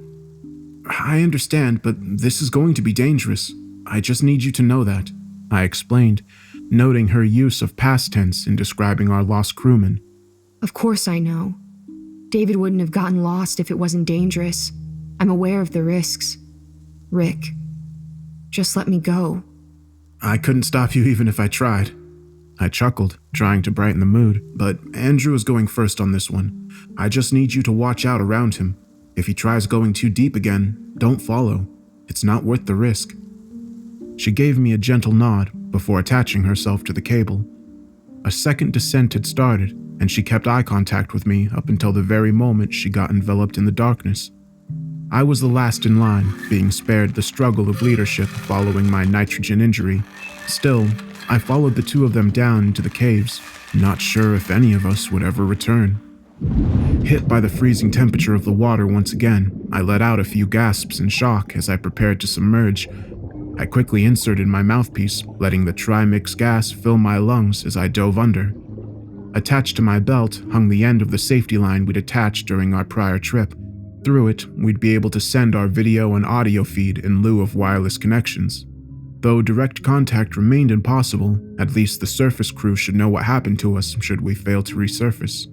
I understand, but this is going to be dangerous. I just need you to know that, I explained, noting her use of past tense in describing our lost crewman. Of course I know. David wouldn't have gotten lost if it wasn't dangerous. I'm aware of the risks. Rick, just let me go. I couldn't stop you even if I tried. I chuckled, trying to brighten the mood, but Andrew is going first on this one. I just need you to watch out around him. If he tries going too deep again, don't follow. It's not worth the risk. She gave me a gentle nod before attaching herself to the cable. A second descent had started, and she kept eye contact with me up until the very moment she got enveloped in the darkness. I was the last in line, being spared the struggle of leadership following my nitrogen injury. Still, I followed the two of them down into the caves, not sure if any of us would ever return. Hit by the freezing temperature of the water once again, I let out a few gasps in shock as I prepared to submerge. I quickly inserted my mouthpiece, letting the trimix gas fill my lungs as I dove under. Attached to my belt hung the end of the safety line we'd attached during our prior trip. Through it, we'd be able to send our video and audio feed in lieu of wireless connections. Though direct contact remained impossible, at least the surface crew should know what happened to us should we fail to resurface.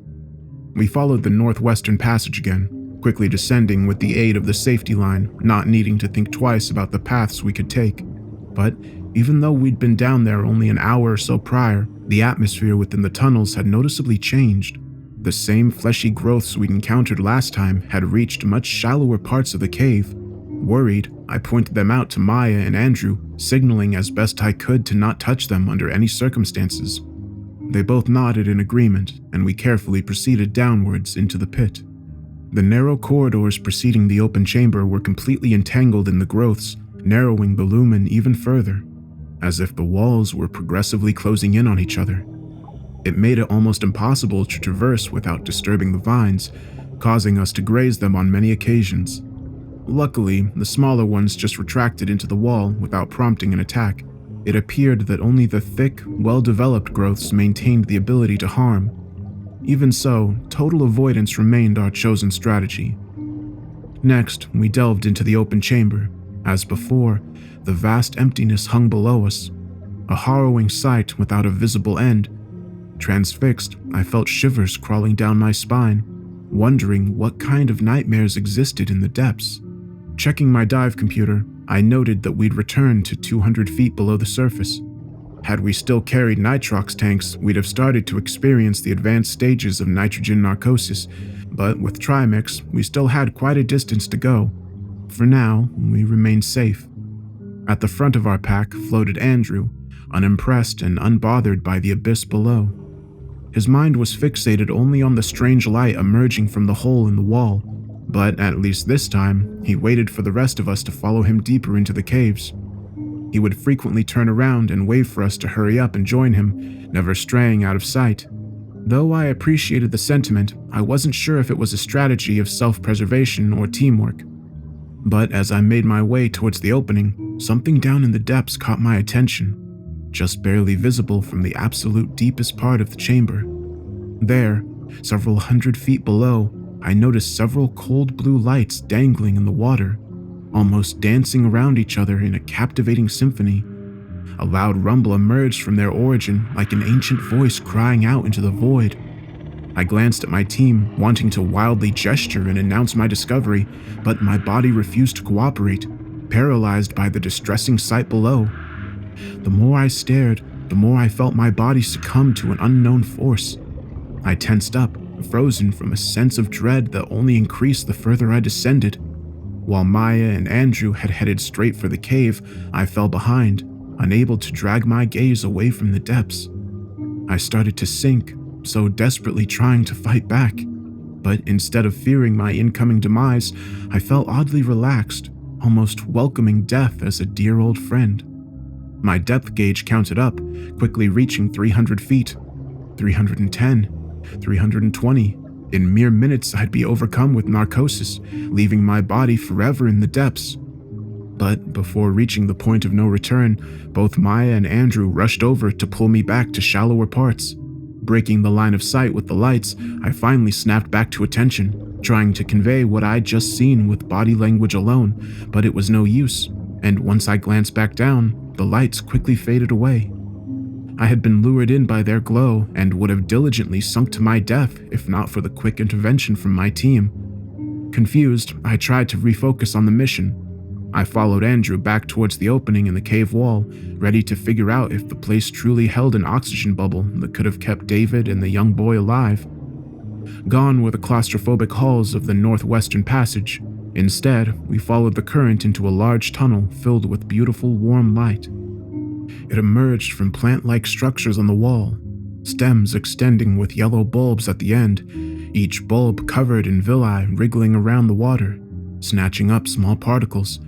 We followed the northwestern passage again, quickly descending with the aid of the safety line, not needing to think twice about the paths we could take. But even though we'd been down there only an hour or so prior, the atmosphere within the tunnels had noticeably changed. The same fleshy growths we'd encountered last time had reached much shallower parts of the cave. Worried, I pointed them out to Maya and Andrew, signaling as best I could to not touch them under any circumstances. They both nodded in agreement, and we carefully proceeded downwards into the pit. The narrow corridors preceding the open chamber were completely entangled in the growths, narrowing the lumen even further, as if the walls were progressively closing in on each other. It made it almost impossible to traverse without disturbing the vines, causing us to graze them on many occasions. Luckily, the smaller ones just retracted into the wall without prompting an attack. It appeared that only the thick, well-developed growths maintained the ability to harm. Even so, total avoidance remained our chosen strategy. Next, we delved into the open chamber. As before, the vast emptiness hung below us, a harrowing sight without a visible end. Transfixed, I felt shivers crawling down my spine, wondering what kind of nightmares existed in the depths. Checking my dive computer, I noted that we'd returned to 200 feet below the surface. Had we still carried nitrox tanks, we'd have started to experience the advanced stages of nitrogen narcosis, but with trimix, we still had quite a distance to go. For now, we remained safe. At the front of our pack floated Andrew, unimpressed and unbothered by the abyss below. His mind was fixated only on the strange light emerging from the hole in the wall, but at least this time, he waited for the rest of us to follow him deeper into the caves. He would frequently turn around and wave for us to hurry up and join him, never straying out of sight. Though I appreciated the sentiment, I wasn't sure if it was a strategy of self-preservation or teamwork. But as I made my way towards the opening, something down in the depths caught my attention, just barely visible from the absolute deepest part of the chamber. There, several hundred feet below, I noticed several cold blue lights dangling in the water, almost dancing around each other in a captivating symphony. A loud rumble emerged from their origin like an ancient voice crying out into the void. I glanced at my team, wanting to wildly gesture and announce my discovery, but my body refused to cooperate, paralyzed by the distressing sight below. The more I stared, the more I felt my body succumb to an unknown force. I tensed up, frozen from a sense of dread that only increased the further I descended. While Maya and Andrew had headed straight for the cave, I fell behind, unable to drag my gaze away from the depths. I started to sink, so desperately trying to fight back. But instead of fearing my incoming demise, I felt oddly relaxed, almost welcoming death as a dear old friend. My depth gauge counted up, quickly reaching 300 feet, 310, 320. In mere minutes, I'd be overcome with narcosis, leaving my body forever in the depths. But before reaching the point of no return, both Maya and Andrew rushed over to pull me back to shallower parts. Breaking the line of sight with the lights, I finally snapped back to attention, trying to convey what I'd just seen with body language alone, but it was no use, and once I glanced back down, the lights quickly faded away. I had been lured in by their glow and would have diligently sunk to my death if not for the quick intervention from my team. Confused, I tried to refocus on the mission. I followed Andrew back towards the opening in the cave wall, ready to figure out if the place truly held an oxygen bubble that could have kept David and the young boy alive. Gone were the claustrophobic halls of the northwestern passage. Instead, we followed the current into a large tunnel filled with beautiful warm light. It emerged from plant-like structures on the wall, stems extending with yellow bulbs at the end, each bulb covered in villi wriggling around the water, snatching up small particles.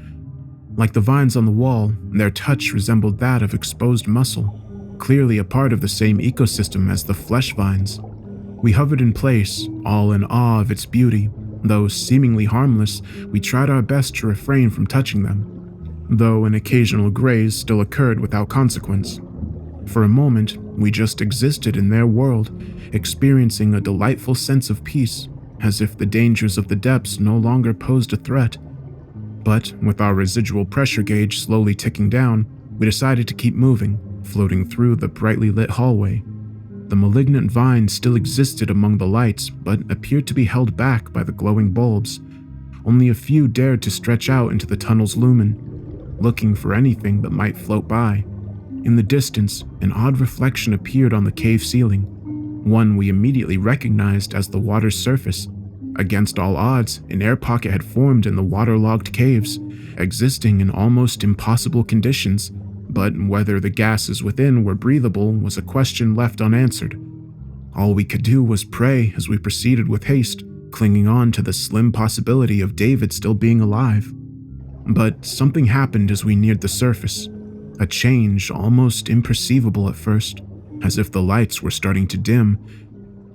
Like the vines on the wall, their touch resembled that of exposed muscle, clearly a part of the same ecosystem as the flesh vines. We hovered in place, all in awe of its beauty. Though seemingly harmless, we tried our best to refrain from touching them, though an occasional graze still occurred without consequence. For a moment, we just existed in their world, experiencing a delightful sense of peace, as if the dangers of the depths no longer posed a threat. But with our residual pressure gauge slowly ticking down, we decided to keep moving, floating through the brightly lit hallway. The malignant vines still existed among the lights, but appeared to be held back by the glowing bulbs. Only a few dared to stretch out into the tunnel's lumen, looking for anything that might float by. In the distance, an odd reflection appeared on the cave ceiling, one we immediately recognized as the water's surface. Against all odds, an air pocket had formed in the waterlogged caves, existing in almost impossible conditions. But whether the gases within were breathable was a question left unanswered. All we could do was pray as we proceeded with haste, clinging on to the slim possibility of David still being alive. But something happened as we neared the surface, a change almost imperceivable at first, as if the lights were starting to dim.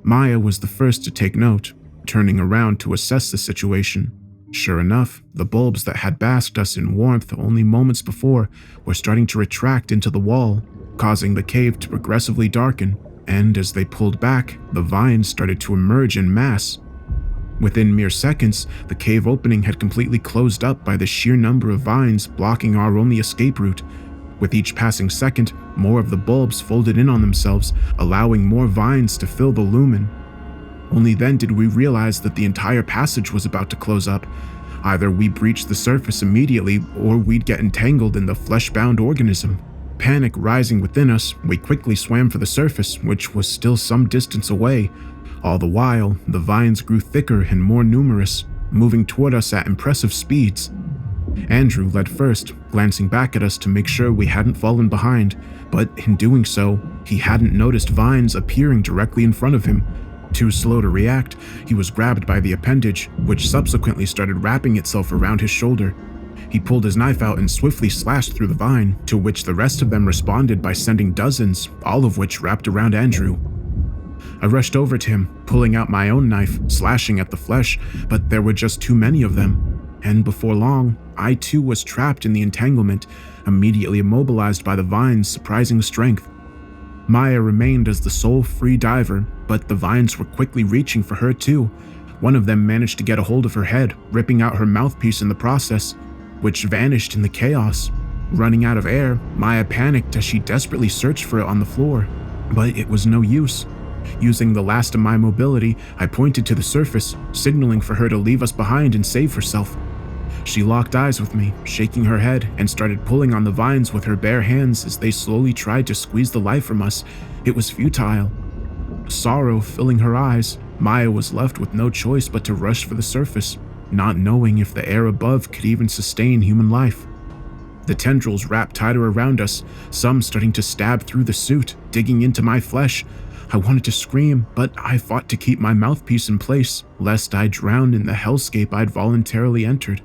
Maya was the first to take note, turning around to assess the situation. Sure enough, the bulbs that had basked us in warmth only moments before were starting to retract into the wall, causing the cave to progressively darken, and as they pulled back, the vines started to emerge en masse. Within mere seconds, the cave opening had completely closed up by the sheer number of vines blocking our only escape route. With each passing second, more of the bulbs folded in on themselves, allowing more vines to fill the lumen. Only then did we realize that the entire passage was about to close up. Either we breached the surface immediately, or we'd get entangled in the flesh-bound organism. Panic rising within us, we quickly swam for the surface, which was still some distance away. All the while, the vines grew thicker and more numerous, moving toward us at impressive speeds. Andrew led first, glancing back at us to make sure we hadn't fallen behind, but in doing so, he hadn't noticed vines appearing directly in front of him. Too slow to react, he was grabbed by the appendage, which subsequently started wrapping itself around his shoulder. He pulled his knife out and swiftly slashed through the vine, to which the rest of them responded by sending dozens, all of which wrapped around Andrew. I rushed over to him, pulling out my own knife, slashing at the flesh, but there were just too many of them. And before long, I too was trapped in the entanglement, immediately immobilized by the vine's surprising strength. Maya remained as the sole free diver, but the vines were quickly reaching for her too. One of them managed to get a hold of her head, ripping out her mouthpiece in the process, which vanished in the chaos. Running out of air, Maya panicked as she desperately searched for it on the floor, but it was no use. Using the last of my mobility, I pointed to the surface, signaling for her to leave us behind and save herself. She locked eyes with me, shaking her head, and started pulling on the vines with her bare hands as they slowly tried to squeeze the life from us. It was futile. Sorrow filling her eyes, Maya was left with no choice but to rush for the surface, not knowing if the air above could even sustain human life. The tendrils wrapped tighter around us, some starting to stab through the suit, digging into my flesh. I wanted to scream, but I fought to keep my mouthpiece in place, lest I drown in the hellscape I'd voluntarily entered.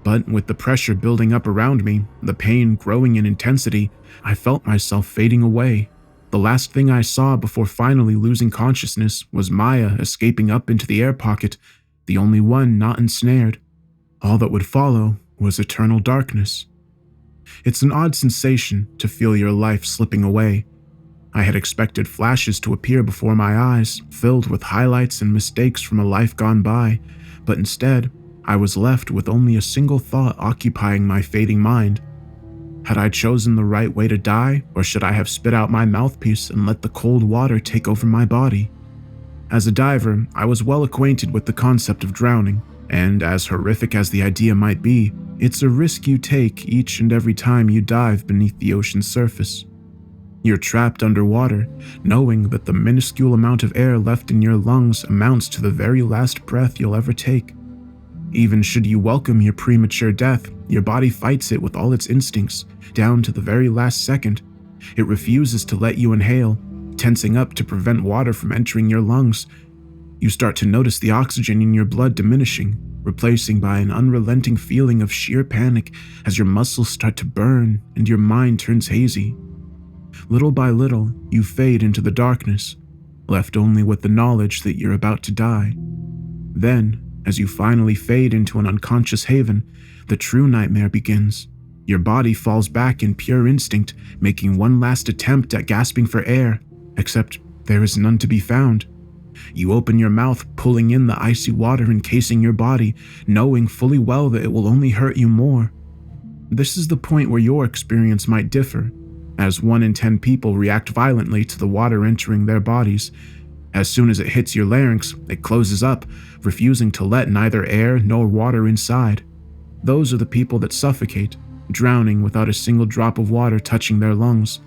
But with the pressure building up around me, the pain growing in intensity, I felt myself fading away. The last thing I saw before finally losing consciousness was Maya escaping up into the air pocket, the only one not ensnared. All that would follow was eternal darkness. It's an odd sensation to feel your life slipping away. I had expected flashes to appear before my eyes, filled with highlights and mistakes from a life gone by, but instead, I was left with only a single thought occupying my fading mind. Had I chosen the right way to die, or should I have spit out my mouthpiece and let the cold water take over my body? As a diver, I was well acquainted with the concept of drowning, And as horrific as the idea might be, it's a risk you take each and every time you dive beneath the ocean's surface. You're trapped underwater, knowing that the minuscule amount of air left in your lungs amounts to the very last breath you'll ever take. Even should you welcome your premature death, your body fights it with all its instincts, down to the very last second. It refuses to let you inhale, tensing up to prevent water from entering your lungs. You start to notice the oxygen in your blood diminishing, replacing by an unrelenting feeling of sheer panic as your muscles start to burn and your mind turns hazy. Little by little, you fade into the darkness, left only with the knowledge that you're about to die. Then, as you finally fade into an unconscious haven, the true nightmare begins. Your body falls back in pure instinct, making one last attempt at gasping for air, except there is none to be found. You open your mouth, pulling in the icy water encasing your body, knowing fully well that it will only hurt you more. This is the point where your experience might differ, as 1 in 10 people react violently to the water entering their bodies. As soon as it hits your larynx, it closes up, refusing to let neither air nor water inside. Those are the people that suffocate, drowning without a single drop of water touching their lungs.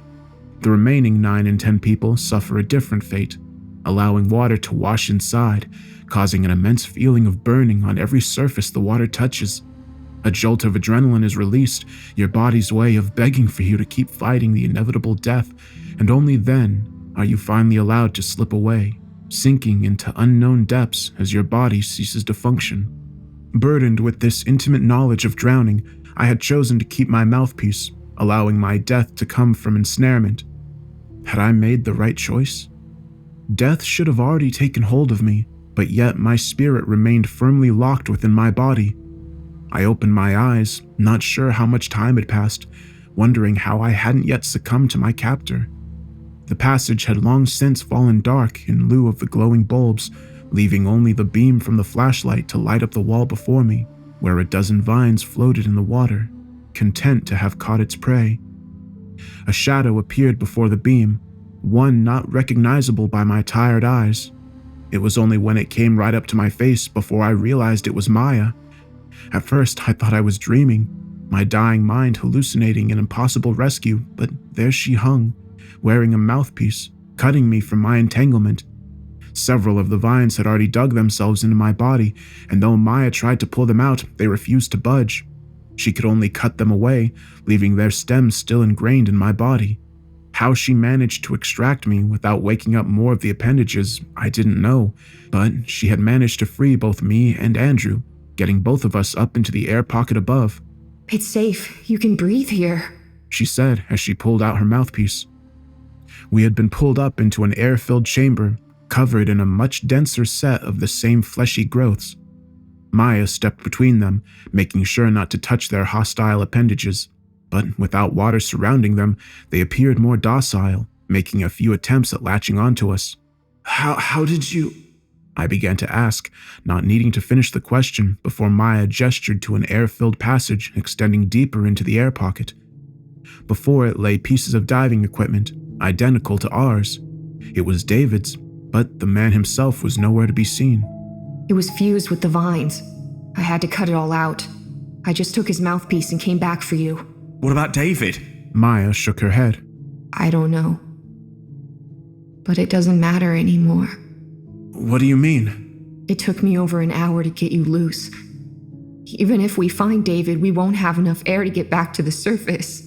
The remaining 9 in 10 people suffer a different fate, allowing water to wash inside, causing an immense feeling of burning on every surface the water touches. A jolt of adrenaline is released, your body's way of begging for you to keep fighting the inevitable death, and only then are you finally allowed to slip away, sinking into unknown depths as your body ceases to function. Burdened with this intimate knowledge of drowning, I had chosen to keep my mouthpiece, allowing my death to come from ensnarement. Had I made the right choice? Death should have already taken hold of me, but yet my spirit remained firmly locked within my body. I opened my eyes, not sure how much time had passed, wondering how I hadn't yet succumbed to my captor. The passage had long since fallen dark in lieu of the glowing bulbs, leaving only the beam from the flashlight to light up the wall before me, where a dozen vines floated in the water, content to have caught its prey. A shadow appeared before the beam, one not recognizable by my tired eyes. It was only when it came right up to my face before I realized it was Maya. At first, I thought I was dreaming, my dying mind hallucinating an impossible rescue, but there she hung, wearing a mouthpiece, cutting me from my entanglement. Several of the vines had already dug themselves into my body, and though Maya tried to pull them out, they refused to budge. She could only cut them away, leaving their stems still ingrained in my body. How she managed to extract me without waking up more of the appendages, I didn't know, but she had managed to free both me and Andrew, getting both of us up into the air pocket above. "It's safe. You can breathe here," she said as she pulled out her mouthpiece. We had been pulled up into an air-filled chamber, covered in a much denser set of the same fleshy growths. Maya stepped between them, making sure not to touch their hostile appendages, but without water surrounding them, they appeared more docile, making a few attempts at latching onto us. How did you... I began to ask, not needing to finish the question before Maya gestured to an air-filled passage extending deeper into the air pocket. Before it lay pieces of diving equipment, identical to ours. It was David's, but the man himself was nowhere to be seen. "It was fused with the vines. I had to cut it all out. I just took his mouthpiece and came back for you." What about David? Maya shook her head. "I don't know. But it doesn't matter anymore. What do you mean? It took me over an hour to get you loose. Even if we find David, we won't have enough air to get back to the surface.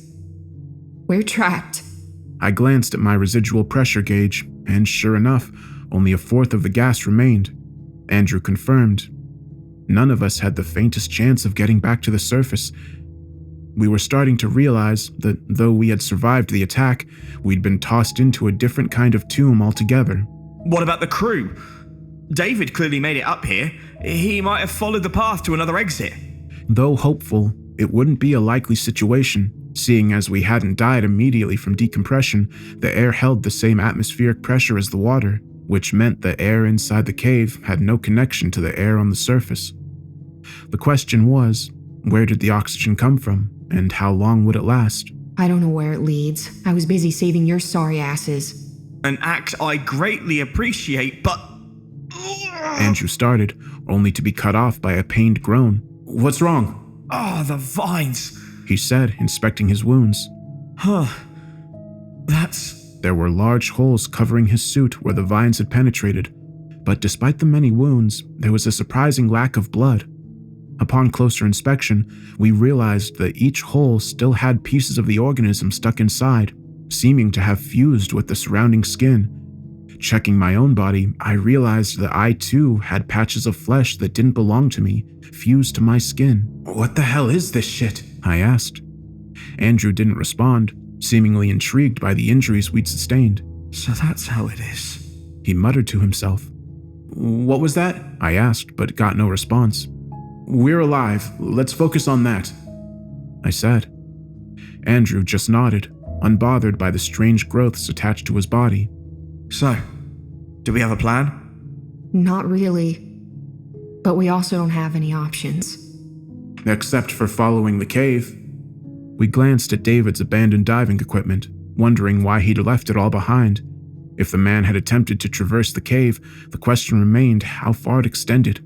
We're trapped." I glanced at my residual pressure gauge, and sure enough, only a fourth of the gas remained. Andrew confirmed. None of us had the faintest chance of getting back to the surface. We were starting to realize that though we had survived the attack, we'd been tossed into a different kind of tomb altogether. What about the crew? David clearly made it up here. He might have followed the path to another exit. Though hopeful, it wouldn't be a likely situation, seeing as we hadn't died immediately from decompression. The air held the same atmospheric pressure as the water, which meant the air inside the cave had no connection to the air on the surface. The question was, where did the oxygen come from, and how long would it last? "I don't know where it leads. I was busy saving your sorry asses." An act I greatly appreciate, but Andrew started, only to be cut off by a pained groan. "What's wrong?" Oh, the vines. he said, inspecting his wounds. Huh. That's... There were large holes covering his suit where the vines had penetrated, but despite the many wounds, there was a surprising lack of blood. Upon closer inspection, we realized that each hole still had pieces of the organism stuck inside, seeming to have fused with the surrounding skin. Checking my own body, I realized that I too had patches of flesh that didn't belong to me, fused to my skin. "What the hell is this shit?" I asked. Andrew didn't respond, seemingly intrigued by the injuries we'd sustained. So that's how it is. He muttered to himself. "What was that?" I asked, but got no response. "We're alive. Let's focus on that," I said. Andrew just nodded, unbothered by the strange growths attached to his body. So, do we have a plan? Not really. But we also don't have any options. Except for following the cave. We glanced at David's abandoned diving equipment, wondering why he'd left it all behind. If the man had attempted to traverse the cave, the question remained how far it extended.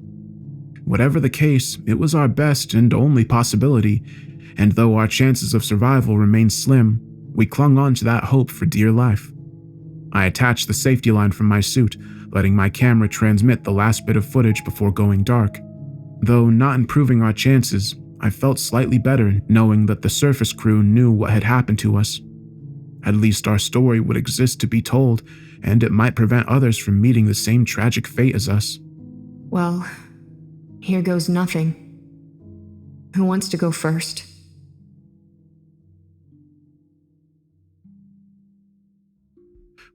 Whatever the case, it was our best and only possibility, and though our chances of survival remained slim, we clung on to that hope for dear life. I attached the safety line from my suit, letting my camera transmit the last bit of footage before going dark. Though not improving our chances, I felt slightly better knowing that the surface crew knew what had happened to us. At least our story would exist to be told, and it might prevent others from meeting the same tragic fate as us. Well, here goes nothing. Who wants to go first?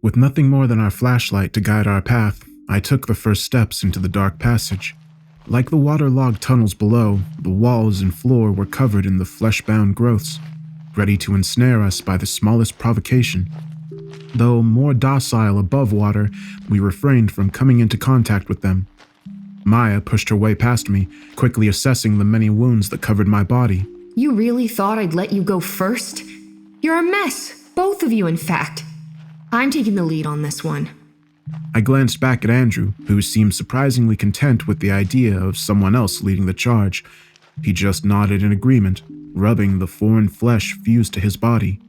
With nothing more than our flashlight to guide our path, I took the first steps into the dark passage. Like the waterlogged tunnels below, the walls and floor were covered in the flesh-bound growths, ready to ensnare us by the smallest provocation. Though more docile above water, we refrained from coming into contact with them. Maya pushed her way past me, quickly assessing the many wounds that covered my body. You really thought I'd let you go first? You're a mess, both of you in fact. I'm taking the lead on this one. I glanced back at Andrew, who seemed surprisingly content with the idea of someone else leading the charge. He just nodded in agreement, rubbing the foreign flesh fused to his body.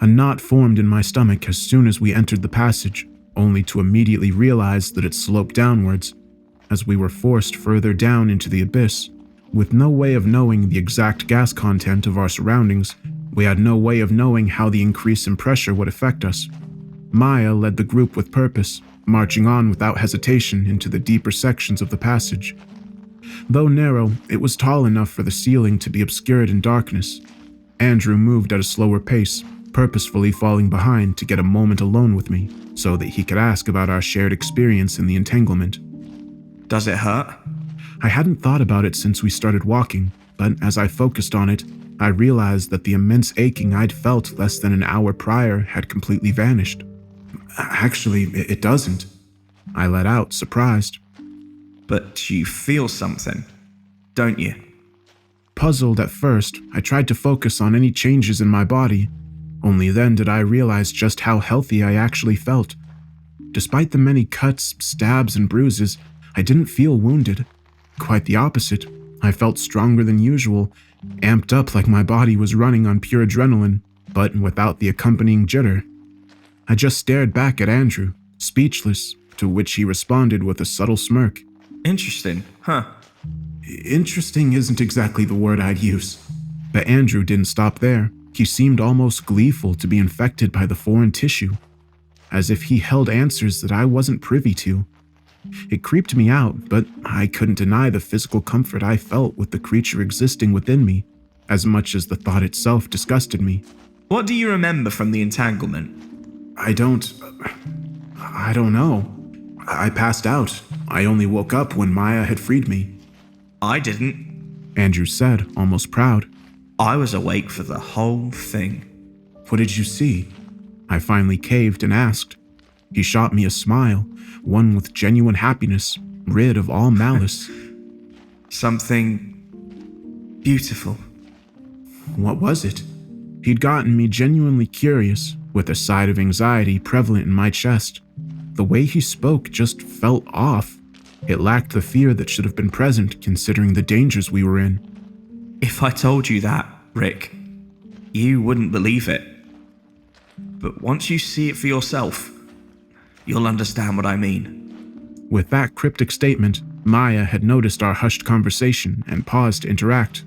A knot formed in my stomach as soon as we entered the passage, only to immediately realize that it sloped downwards, as we were forced further down into the abyss. With no way of knowing the exact gas content of our surroundings, we had no way of knowing how the increase in pressure would affect us. Maya led the group with purpose, marching on without hesitation into the deeper sections of the passage. Though narrow, it was tall enough for the ceiling to be obscured in darkness. Andrew moved at a slower pace, purposefully falling behind to get a moment alone with me, so that he could ask about our shared experience in the entanglement. Does it hurt? I hadn't thought about it since we started walking, but as I focused on it, I realized that the immense aching I'd felt less than an hour prior had completely vanished. Actually, it doesn't, I let out, surprised. But you feel something, don't you? Puzzled at first, I tried to focus on any changes in my body. Only then did I realize just how healthy I actually felt. Despite the many cuts, stabs, and bruises, I didn't feel wounded. Quite the opposite. I felt stronger than usual, amped up like my body was running on pure adrenaline, but without the accompanying jitter. I just stared back at Andrew, speechless, to which he responded with a subtle smirk. Interesting, huh? Interesting isn't exactly the word I'd use. But Andrew didn't stop there. He seemed almost gleeful to be infected by the foreign tissue, as if he held answers that I wasn't privy to. It creeped me out, but I couldn't deny the physical comfort I felt with the creature existing within me, as much as the thought itself disgusted me. What do you remember from the entanglement? I don't know. I passed out. I only woke up when Maya had freed me. I didn't, Andrew said, almost proud. I was awake for the whole thing. What did you see? I finally caved and asked. He shot me a smile, one with genuine happiness, rid of all malice. Something beautiful. What was it? He'd gotten me genuinely curious, with a side of anxiety prevalent in my chest. The way he spoke just felt off. It lacked the fear that should have been present considering the dangers we were in. If I told you that, Rick, you wouldn't believe it. But once you see it for yourself, you'll understand what I mean. With that cryptic statement, Maya had noticed our hushed conversation and paused to interact.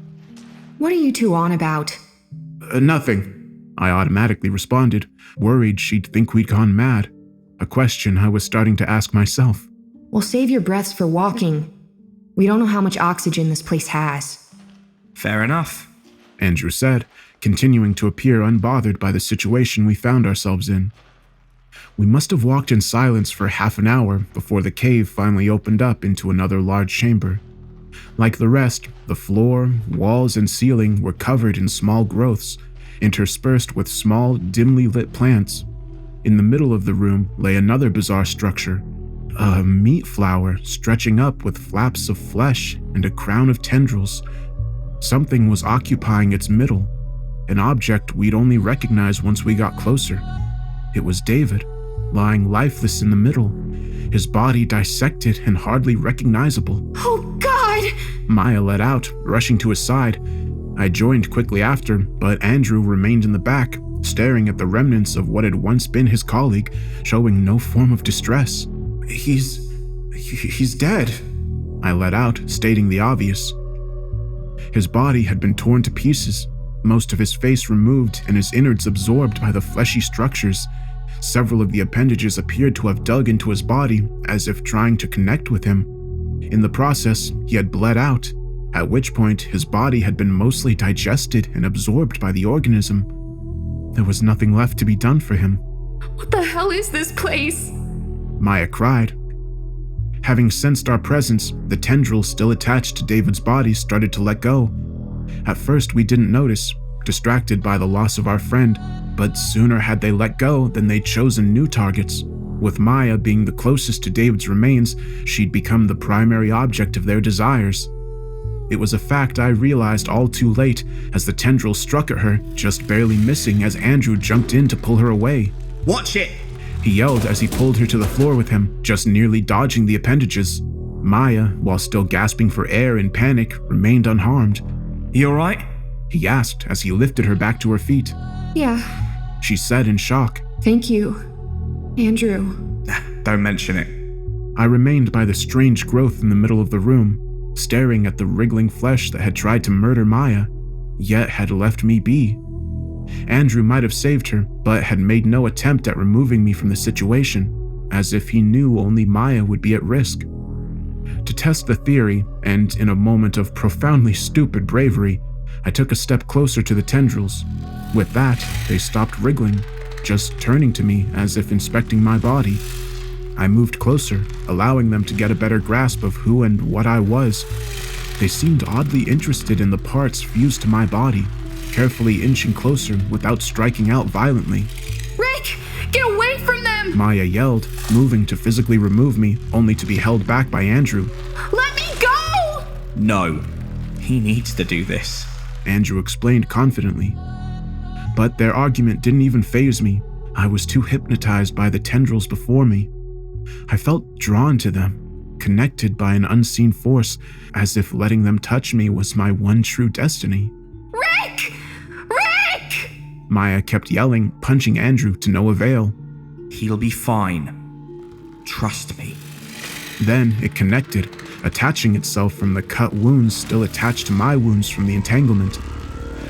What are you two on about? Nothing, I automatically responded, worried she'd think we'd gone mad, a question I was starting to ask myself. Well, save your breaths for walking. We don't know how much oxygen this place has. Fair enough, Andrew said, continuing to appear unbothered by the situation we found ourselves in. We must have walked in silence for half an hour before the cave finally opened up into another large chamber. Like the rest, the floor, walls, and ceiling were covered in small growths, interspersed with small, dimly lit plants. In the middle of the room lay another bizarre structure, a meat flower stretching up with flaps of flesh and a crown of tendrils. Something was occupying its middle, an object we'd only recognize once we got closer. It was David, lying lifeless in the middle, his body dissected and hardly recognizable. Oh, God! Maya let out, rushing to his side. I joined quickly after, but Andrew remained in the back, staring at the remnants of what had once been his colleague, showing no form of distress. He's dead, I let out, stating the obvious. His body had been torn to pieces, most of his face removed and his innards absorbed by the fleshy structures. Several of the appendages appeared to have dug into his body as if trying to connect with him. In the process, he had bled out, at which point his body had been mostly digested and absorbed by the organism. There was nothing left to be done for him. What the hell is this place? Maya cried. Having sensed our presence, the tendrils still attached to David's body started to let go. At first, we didn't notice, distracted by the loss of our friend, but sooner had they let go than they'd chosen new targets. With Maya being the closest to David's remains, she'd become the primary object of their desires. It was a fact I realized all too late as the tendril struck at her, just barely missing as Andrew jumped in to pull her away. Watch it! He yelled as he pulled her to the floor with him, just nearly dodging the appendages. Maya, while still gasping for air in panic, remained unharmed. You alright? He asked as he lifted her back to her feet. Yeah, She said in shock. thank you, Andrew. Don't mention it. I remained by the strange growth in the middle of the room, staring at the wriggling flesh that had tried to murder Maya, yet had left me be. Andrew might have saved her, but had made no attempt at removing me from the situation, as if he knew only Maya would be at risk. To test the theory, and in a moment of profoundly stupid bravery, I took a step closer to the tendrils. With that, they stopped wriggling, just turning to me as if inspecting my body. I moved closer, allowing them to get a better grasp of who and what I was. They seemed oddly interested in the parts fused to my body, carefully inching closer without striking out violently. Rick, get away from them! Maya yelled, moving to physically remove me, only to be held back by Andrew. Let me go! No. He needs to do this. Andrew explained confidently. But their argument didn't even faze me. I was too hypnotized by the tendrils before me. I felt drawn to them, connected by an unseen force, as if letting them touch me was my one true destiny. Rick! Rick! Maya kept yelling, punching Andrew to no avail. He'll be fine. Trust me. Then it connected, attaching itself from the cut wounds still attached to my wounds from the entanglement.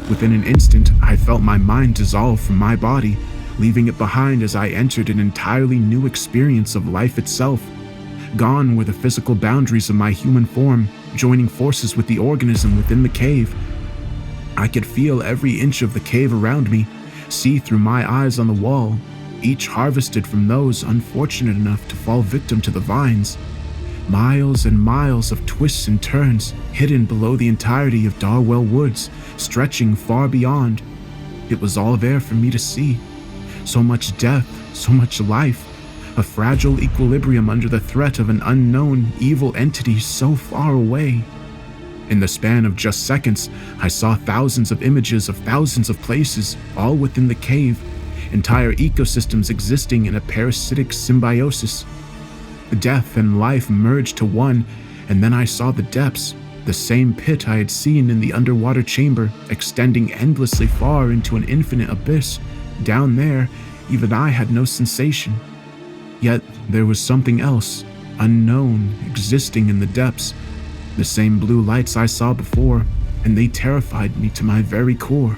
Within an instant, I felt my mind dissolve from my body, leaving it behind as I entered an entirely new experience of life itself. Gone were the physical boundaries of my human form, joining forces with the organism within the cave. I could feel every inch of the cave around me, see through my eyes on the wall, each harvested from those unfortunate enough to fall victim to the vines. Miles and miles of twists and turns, hidden below the entirety of Darwell Woods, stretching far beyond. It was all there for me to see. So much death, so much life, a fragile equilibrium under the threat of an unknown, evil entity so far away. In the span of just seconds, I saw thousands of images of thousands of places, all within the cave, entire ecosystems existing in a parasitic symbiosis. Death and life merged to one, and then I saw the depths, the same pit I had seen in the underwater chamber, extending endlessly far into an infinite abyss. Down there, even I had no sensation. Yet there was something else, unknown, existing in the depths. The same blue lights I saw before, and they terrified me to my very core.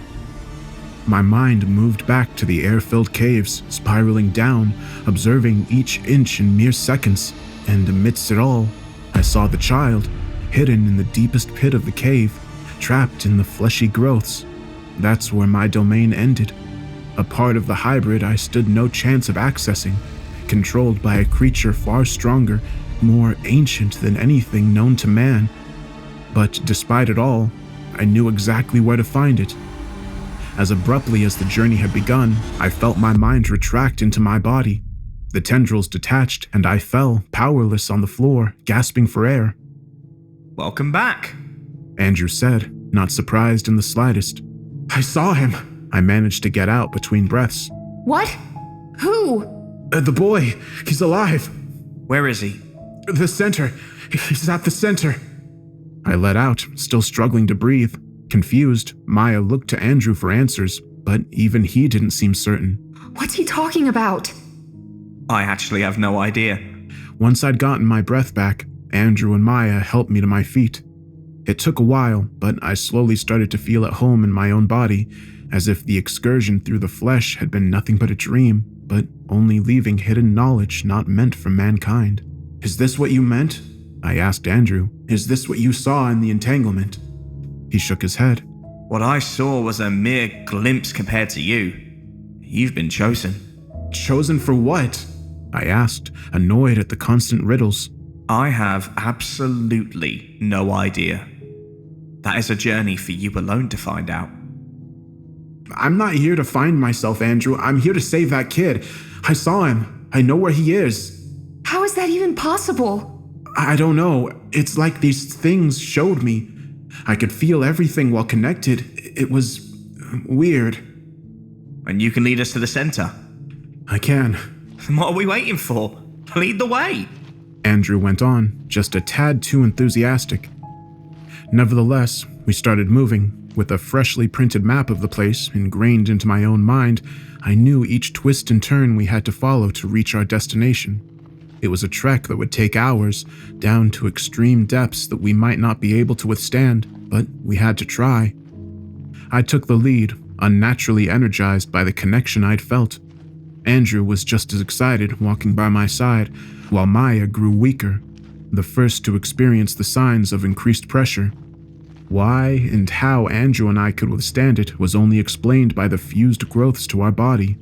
My mind moved back to the air-filled caves, spiraling down, observing each inch in mere seconds, and amidst it all, I saw the child, hidden in the deepest pit of the cave, trapped in the fleshy growths. That's where my domain ended. A part of the hybrid I stood no chance of accessing, controlled by a creature far stronger, more ancient than anything known to man. But despite it all, I knew exactly where to find it. As abruptly as the journey had begun, I felt my mind retract into my body. The tendrils detached, and I fell, powerless on the floor, gasping for air. Welcome back, Andrew said, not surprised in the slightest. I saw him. I managed to get out between breaths. What? Who? The boy. He's alive. Where is he? The center. He's at the center. I let out, still struggling to breathe. Confused, Maya looked to Andrew for answers, but even he didn't seem certain. What's he talking about? I actually have no idea. Once I'd gotten my breath back, Andrew and Maya helped me to my feet. It took a while, but I slowly started to feel at home in my own body, as if the excursion through the flesh had been nothing but a dream, but only leaving hidden knowledge not meant for mankind. Is this what you meant? I asked Andrew. Is this what you saw in the entanglement? He shook his head. What I saw was a mere glimpse compared to you. You've been chosen. Chosen for what? I asked, annoyed at the constant riddles. I have absolutely no idea. That is a journey for you alone to find out. I'm not here to find myself, Andrew. I'm here to save that kid. I saw him. I know where he is. How is that even possible? I don't know. It's like these things showed me. I could feel everything while connected. It was weird. And you can lead us to the center. I can. What are we waiting for? Lead the way. Andrew went on, just a tad too enthusiastic. Nevertheless, we started moving. With a freshly printed map of the place ingrained into my own mind, I knew each twist and turn we had to follow to reach our destination. It was a trek that would take hours, down to extreme depths that we might not be able to withstand, but we had to try. I took the lead, unnaturally energized by the connection I'd felt. Andrew was just as excited, walking by my side, while Maya grew weaker, the first to experience the signs of increased pressure. Why and how Andrew and I could withstand it was only explained by the fused growths to our body.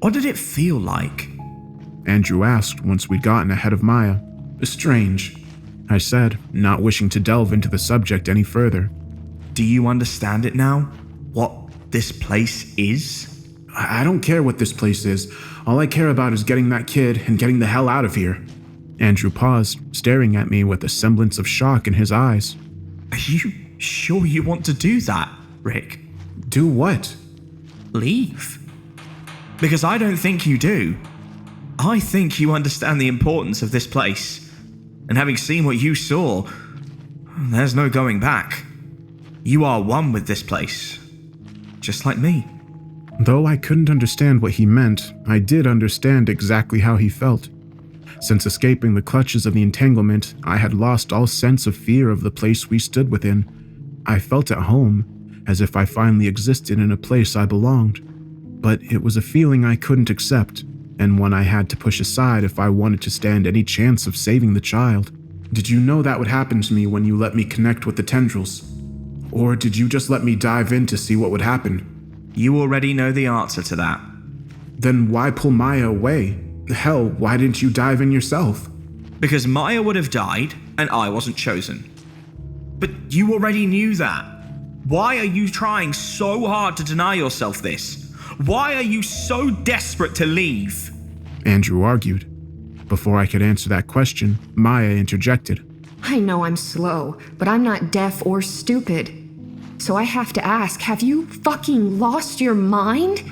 What did it feel like? Andrew asked once we'd gotten ahead of Maya. Strange, I said, not wishing to delve into the subject any further. Do you understand it now? What this place is? I don't care what this place is. All I care about is getting that kid and getting the hell out of here. Andrew paused, staring at me with a semblance of shock in his eyes. Are you sure you want to do that, Rick? Do what? Leave. Because I don't think you do. I think you understand the importance of this place. And having seen what you saw, there's no going back. You are one with this place. Just like me. Though I couldn't understand what he meant, I did understand exactly how he felt. Since escaping the clutches of the entanglement, I had lost all sense of fear of the place we stood within. I felt at home, as if I finally existed in a place I belonged. But it was a feeling I couldn't accept, and one I had to push aside if I wanted to stand any chance of saving the child. Did you know that would happen to me when you let me connect with the tendrils? Or did you just let me dive in to see what would happen? You already know the answer to that. Then why pull Maya away? Hell, why didn't you dive in yourself? Because Maya would have died, and I wasn't chosen. But you already knew that. Why are you trying so hard to deny yourself this? Why are you so desperate to leave? Andrew argued. Before I could answer that question, Maya interjected. I know I'm slow, but I'm not deaf or stupid. So I have to ask, have you fucking lost your mind?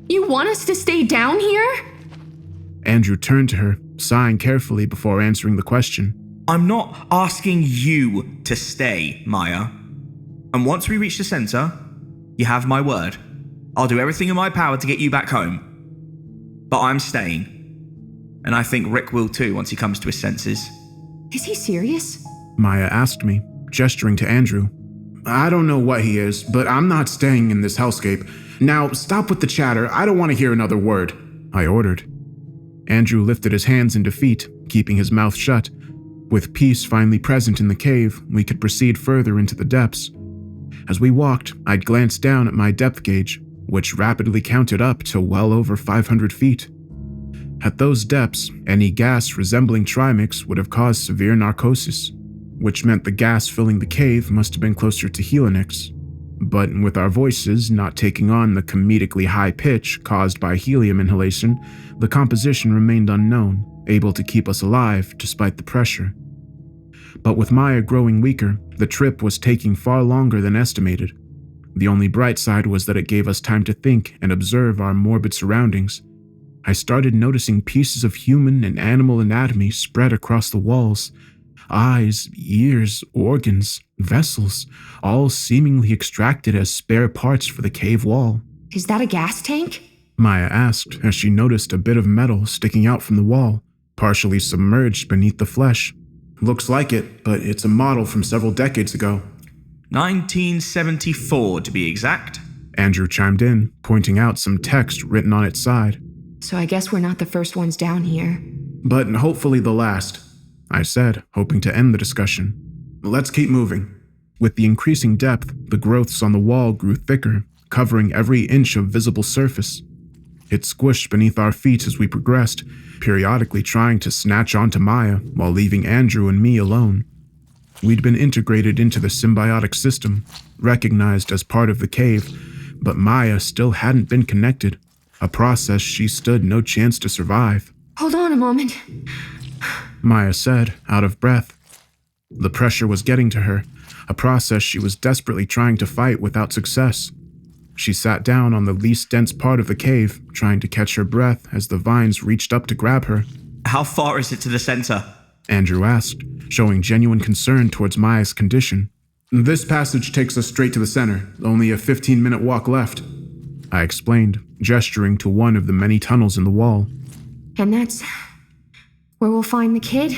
You want us to stay down here? Andrew turned to her, sighing carefully before answering the question. I'm not asking you to stay, Maya. And once we reach the center, you have my word. I'll do everything in my power to get you back home. But I'm staying. And I think Rick will too once he comes to his senses. Is he serious? Maya asked me, gesturing to Andrew. I don't know what he is, but I'm not staying in this hellscape. Now, stop with the chatter. I don't want to hear another word, I ordered. Andrew lifted his hands in defeat, keeping his mouth shut. With peace finally present in the cave, we could proceed further into the depths. As we walked, I'd glance down at my depth gauge, which rapidly counted up to well over 500 feet. At those depths, any gas resembling trimix would have caused severe narcosis, which meant the gas filling the cave must have been closer to helionix. But with our voices not taking on the comedically high pitch caused by helium inhalation, the composition remained unknown, able to keep us alive despite the pressure. But with Maya growing weaker, the trip was taking far longer than estimated. The only bright side was that it gave us time to think and observe our morbid surroundings. I started noticing pieces of human and animal anatomy spread across the walls. Eyes, ears, organs, vessels, all seemingly extracted as spare parts for the cave wall. Is that a gas tank? Maya asked as she noticed a bit of metal sticking out from the wall, partially submerged beneath the flesh. Looks like it, but it's a model from several decades ago. 1974 to be exact. Andrew chimed in, pointing out some text written on its side. So I guess we're not the first ones down here. But hopefully the last, I said, hoping to end the discussion. Let's keep moving. With the increasing depth, the growths on the wall grew thicker, covering every inch of visible surface. It squished beneath our feet as we progressed, periodically trying to snatch onto Maya while leaving Andrew and me alone. We'd been integrated into the symbiotic system, recognized as part of the cave, but Maya still hadn't been connected, a process she stood no chance to survive. Hold on a moment. Maya said, out of breath. The pressure was getting to her, a process she was desperately trying to fight without success. She sat down on the least dense part of the cave, trying to catch her breath as the vines reached up to grab her. How far is it to the center? Andrew asked, showing genuine concern towards Maya's condition. This passage takes us straight to the center, only a 15-minute walk left, I explained, gesturing to one of the many tunnels in the wall. And that's where we'll find the kid?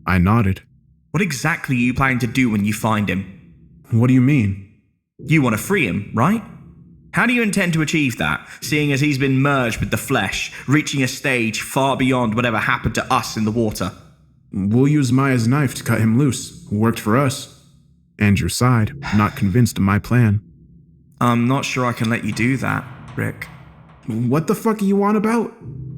I nodded. What exactly are you planning to do when you find him? What do you mean? You want to free him, right? How do you intend to achieve that, seeing as he's been merged with the flesh, reaching a stage far beyond whatever happened to us in the water? We'll use Maya's knife to cut him loose. Worked for us. Andrew sighed, not convinced of my plan. I'm not sure I can let you do that, Rick. What the fuck are you on about?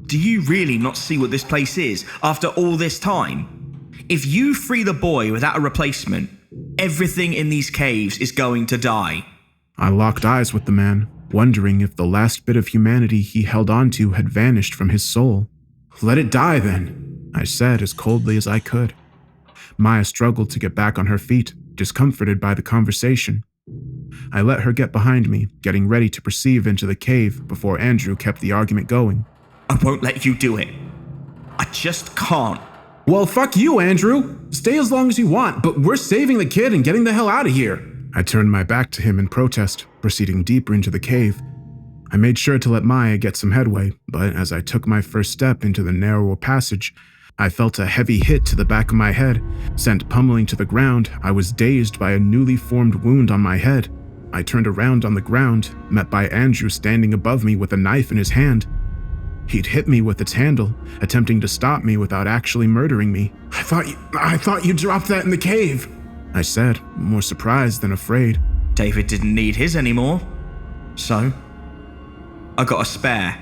Do you really not see what this place is after all this time? If you free the boy without a replacement, everything in these caves is going to die. I locked eyes with the man, wondering if the last bit of humanity he held onto had vanished from his soul. Let it die then, I said as coldly as I could. Maya struggled to get back on her feet, discomforted by the conversation. I let her get behind me, getting ready to proceed into the cave before Andrew kept the argument going. I won't let you do it. I just can't. Well, fuck you, Andrew. Stay as long as you want, but we're saving the kid and getting the hell out of here. I turned my back to him in protest, proceeding deeper into the cave. I made sure to let Maya get some headway, but as I took my first step into the narrower passage, I felt a heavy hit to the back of my head. Sent pummeling to the ground, I was dazed by a newly formed wound on my head. I turned around on the ground, met by Andrew standing above me with a knife in his hand. He'd hit me with its handle, attempting to stop me without actually murdering me. I thought you dropped that in the cave, I said, more surprised than afraid. David didn't need his anymore. So, I got a spare.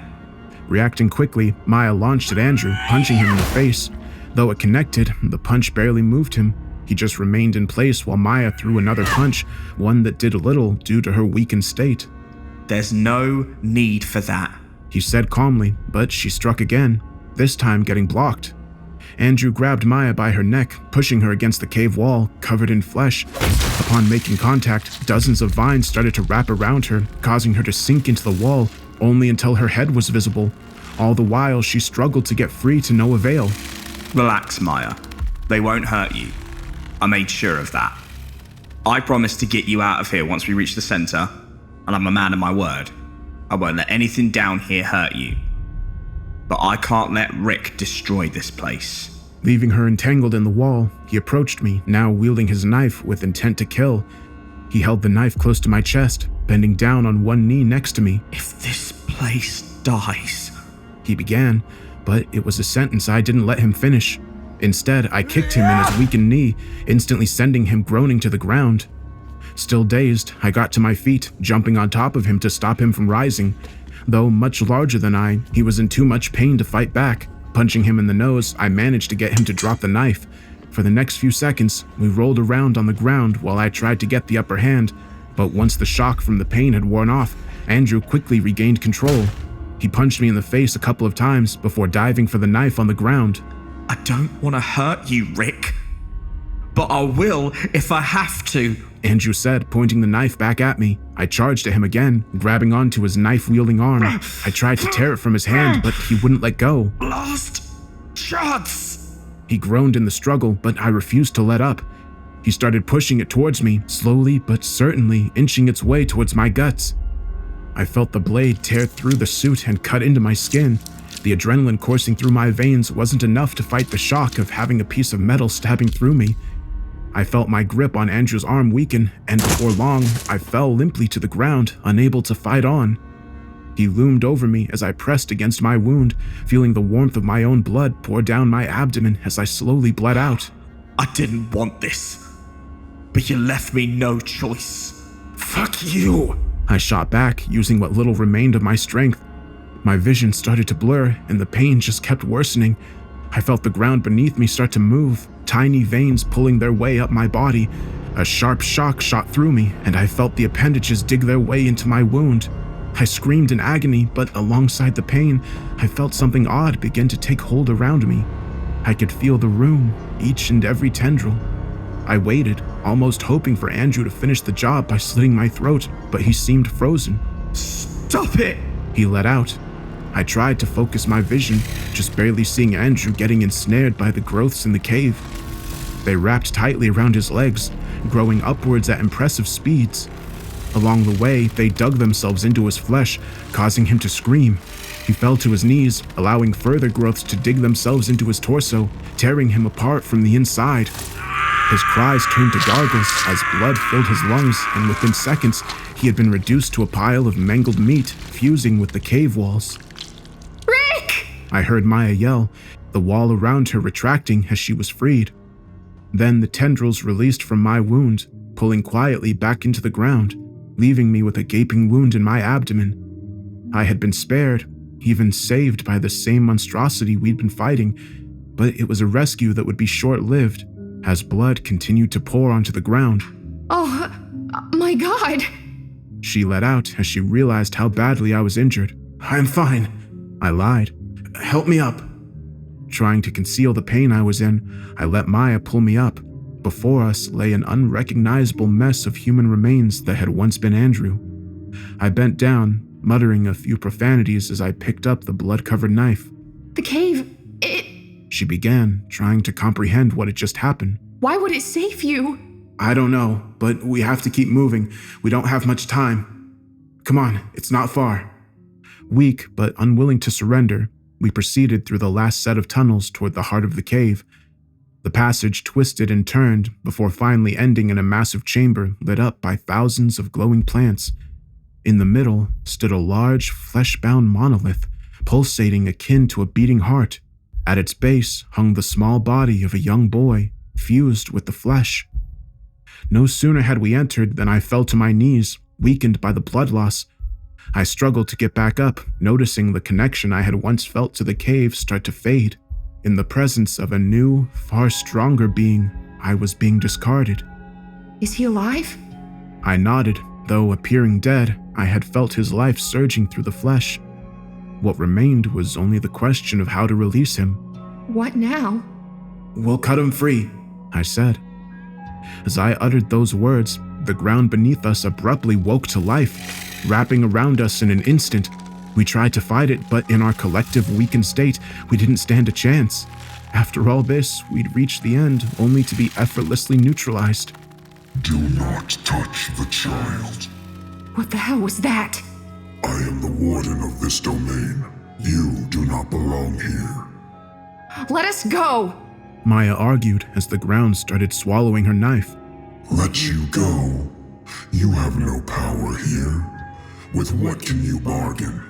Reacting quickly, Maya launched at Andrew, punching him in the face. Though it connected, the punch barely moved him. He just remained in place while Maya threw another punch, one that did little due to her weakened state. There's no need for that, he said calmly, but she struck again, this time getting blocked. Andrew grabbed Maya by her neck, pushing her against the cave wall, covered in flesh. Upon making contact, dozens of vines started to wrap around her, causing her to sink into the wall. only until her head was visible. All the while, she struggled to get free to no avail. Relax, Maya. They won't hurt you. I made sure of that. I promised to get you out of here once we reach the center, and I'm a man of my word. I won't let anything down here hurt you. But I can't let Rick destroy this place. Leaving her entangled in the wall, he approached me, now wielding his knife with intent to kill. He held the knife close to my chest, bending down on one knee next to me. If this place dies, he began, but it was a sentence I didn't let him finish. Instead, I kicked him in his weakened knee, instantly sending him groaning to the ground. Still dazed, I got to my feet, jumping on top of him to stop him from rising. Though much larger than I, he was in too much pain to fight back. Punching him in the nose, I managed to get him to drop the knife. For the next few seconds, we rolled around on the ground while I tried to get the upper hand, but once the shock from the pain had worn off, Andrew quickly regained control. He punched me in the face a couple of times before diving for the knife on the ground. I don't want to hurt you, Rick, but I will if I have to, Andrew said, pointing the knife back at me. I charged at him again, grabbing onto his knife-wielding arm. I tried to tear it from his hand, but he wouldn't let go. Last chance! He groaned in the struggle, but I refused to let up. He started pushing it towards me, slowly but certainly inching its way towards my guts. I felt the blade tear through the suit and cut into my skin. The adrenaline coursing through my veins wasn't enough to fight the shock of having a piece of metal stabbing through me. I felt my grip on Andrew's arm weaken, and before long, I fell limply to the ground, unable to fight on. He loomed over me as I pressed against my wound, feeling the warmth of my own blood pour down my abdomen as I slowly bled out. I didn't want this, but you left me no choice. Fuck you! I shot back, using what little remained of my strength. My vision started to blur, and the pain just kept worsening. I felt the ground beneath me start to move, tiny veins pulling their way up my body. A sharp shock shot through me, and I felt the appendages dig their way into my wound. I screamed in agony, but alongside the pain, I felt something odd begin to take hold around me. I could feel the room, each and every tendril. I waited, almost hoping for Andrew to finish the job by slitting my throat, but he seemed frozen. Stop it! He let out. I tried to focus my vision, just barely seeing Andrew getting ensnared by the growths in the cave. They wrapped tightly around his legs, growing upwards at impressive speeds. Along the way, they dug themselves into his flesh, causing him to scream. He fell to his knees, allowing further growths to dig themselves into his torso, tearing him apart from the inside. His cries turned to gargles as blood filled his lungs, and within seconds, he had been reduced to a pile of mangled meat, fusing with the cave walls. Rick! I heard Maya yell, the wall around her retracting as she was freed. Then the tendrils released from my wound, pulling quietly back into the ground, leaving me with a gaping wound in my abdomen. I had been spared, even saved by the same monstrosity we'd been fighting, but it was a rescue that would be short-lived, as blood continued to pour onto the ground. Oh, my God! She let out as she realized how badly I was injured. I'm fine. I lied. Help me up. Trying to conceal the pain I was in, I let Maya pull me up. Before us lay an unrecognizable mess of human remains that had once been Andrew. I bent down, muttering a few profanities as I picked up the blood-covered knife. The cave, She began, trying to comprehend what had just happened. Why would it save you? I don't know, but we have to keep moving. We don't have much time. Come on, it's not far. Weak but unwilling to surrender, we proceeded through the last set of tunnels toward the heart of the cave. The passage twisted and turned before finally ending in a massive chamber lit up by thousands of glowing plants. In the middle stood a large, flesh-bound monolith, pulsating akin to a beating heart. At its base hung the small body of a young boy, fused with the flesh. No sooner had we entered than I fell to my knees, weakened by the blood loss. I struggled to get back up, noticing the connection I had once felt to the cave start to fade. In the presence of a new, far stronger being, I was being discarded. Is he alive? I nodded, though appearing dead, I had felt his life surging through the flesh. What remained was only the question of how to release him. What now? We'll cut him free, I said. As I uttered those words, the ground beneath us abruptly woke to life, wrapping around us in an instant. We tried to fight it, but in our collective weakened state, we didn't stand a chance. After all this, we'd reached the end, only to be effortlessly neutralized. Do not touch the child. What the hell was that? I am the warden of this domain. You do not belong here. Let us go! Maya argued as the ground started swallowing her knife. Let you go. You have no power here. With what can you bargain?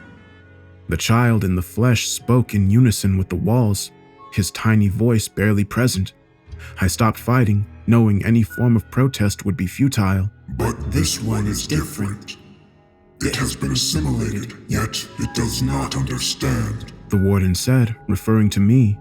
The child in the flesh spoke in unison with the walls, his tiny voice barely present. I stopped fighting, knowing any form of protest would be futile. But this one is different. It has been assimilated, yet it does not understand. The warden said, referring to me.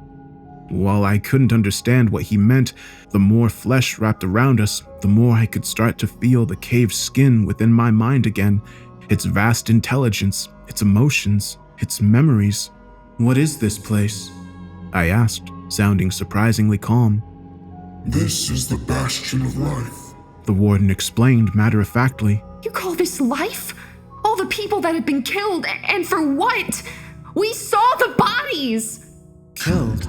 While I couldn't understand what he meant, the more flesh wrapped around us, the more I could start to feel the cave's skin within my mind again, its vast intelligence, its emotions, its memories. What is this place? I asked, sounding surprisingly calm. This is the bastion of life. The warden explained matter-of-factly. You call this life? All the people that have been killed, and for what? We saw the bodies! Killed?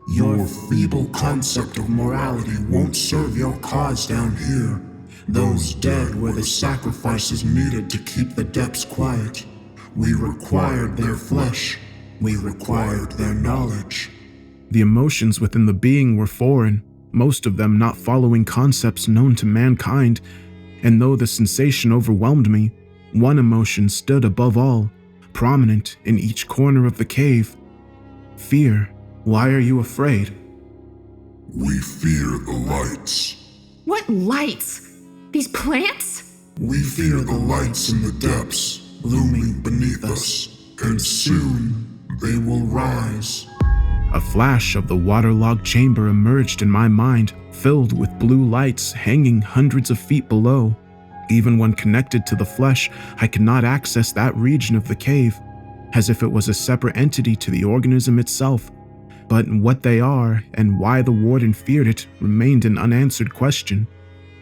Your feeble concept of morality won't serve your cause down here. Those dead were the sacrifices needed to keep the depths quiet. We required their flesh. We required their knowledge. The emotions within the being were foreign, most of them not following concepts known to mankind, and though the sensation overwhelmed me, one emotion stood above all, prominent in each corner of the cave. Fear. Why are you afraid? We fear the lights. What lights? These plants? We fear the lights in the depths, looming beneath us, and soon they will rise. A flash of the waterlogged chamber emerged in my mind, filled with blue lights hanging hundreds of feet below. Even when connected to the flesh, I could not access that region of the cave, as if it was a separate entity to the organism itself. But what they are and why the warden feared it remained an unanswered question.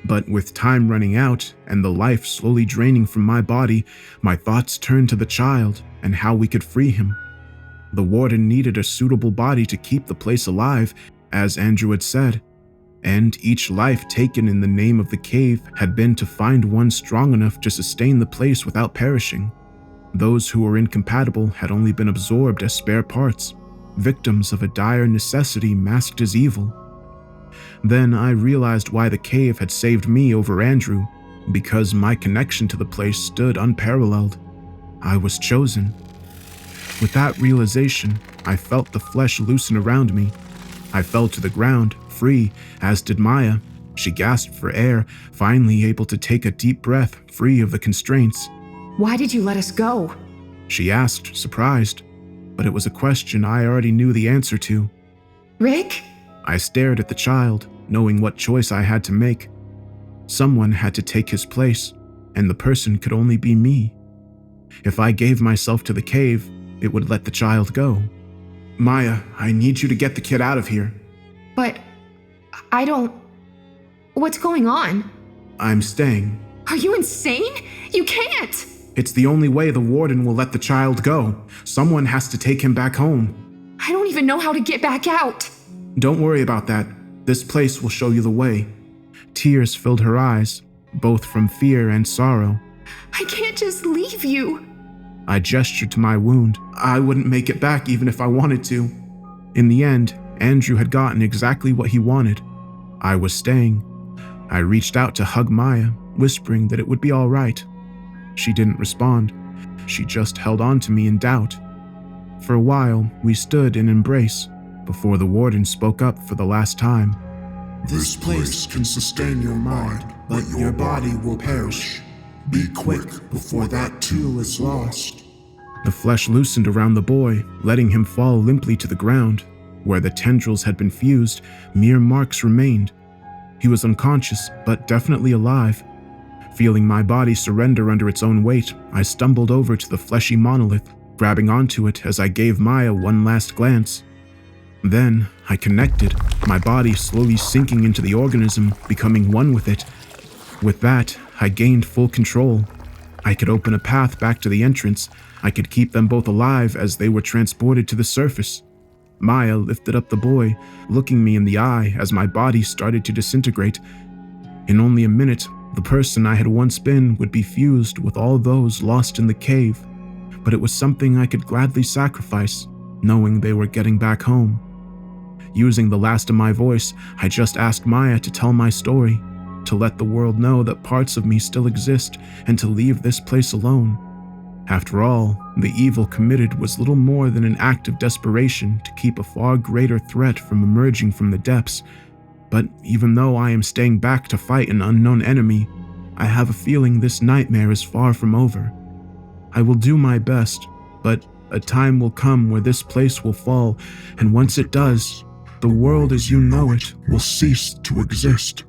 But with time running out and the life slowly draining from my body, my thoughts turned to the child and how we could free him. The warden needed a suitable body to keep the place alive, as Andrew had said, and each life taken in the name of the cave had been to find one strong enough to sustain the place without perishing. Those who were incompatible had only been absorbed as spare parts, victims of a dire necessity masked as evil. Then I realized why the cave had saved me over Andrew, because my connection to the place stood unparalleled. I was chosen. With that realization, I felt the flesh loosen around me. I fell to the ground, free, as did Maya. She gasped for air, finally able to take a deep breath, free of the constraints. Why did you let us go? She asked, surprised, but it was a question I already knew the answer to. Rick? I stared at the child, knowing what choice I had to make. Someone had to take his place, and the person could only be me. If I gave myself to the cave, it would let the child go. Maya, I need you to get the kid out of here. But I don't... What's going on? I'm staying. Are you insane? You can't! It's the only way the warden will let the child go. Someone has to take him back home. I don't even know how to get back out. Don't worry about that. This place will show you the way. Tears filled her eyes, both from fear and sorrow. I can't just leave you. I gestured to my wound. I wouldn't make it back even if I wanted to. In the end, Andrew had gotten exactly what he wanted. I was staying. I reached out to hug Maya, whispering that it would be all right. She didn't respond. She just held on to me in doubt. For a while, we stood in embrace, before the warden spoke up for the last time. This place can sustain your mind, but your body will perish. Be quick before that too is lost. The flesh loosened around the boy, letting him fall limply to the ground. Where the tendrils had been fused, mere marks remained. He was unconscious, but definitely alive. Feeling my body surrender under its own weight, I stumbled over to the fleshy monolith, grabbing onto it as I gave Maya one last glance. Then, I connected, my body slowly sinking into the organism, becoming one with it. With that, I gained full control. I could open a path back to the entrance. I could keep them both alive as they were transported to the surface. Maya lifted up the boy, looking me in the eye as my body started to disintegrate. In only a minute, the person I had once been would be fused with all those lost in the cave, but it was something I could gladly sacrifice, knowing they were getting back home. Using the last of my voice, I just asked Maya to tell my story, to let the world know that parts of me still exist and to leave this place alone. After all, the evil committed was little more than an act of desperation to keep a far greater threat from emerging from the depths. But even though I am staying back to fight an unknown enemy, I have a feeling this nightmare is far from over. I will do my best, but a time will come where this place will fall, and once it does, the world as you know it will cease to exist.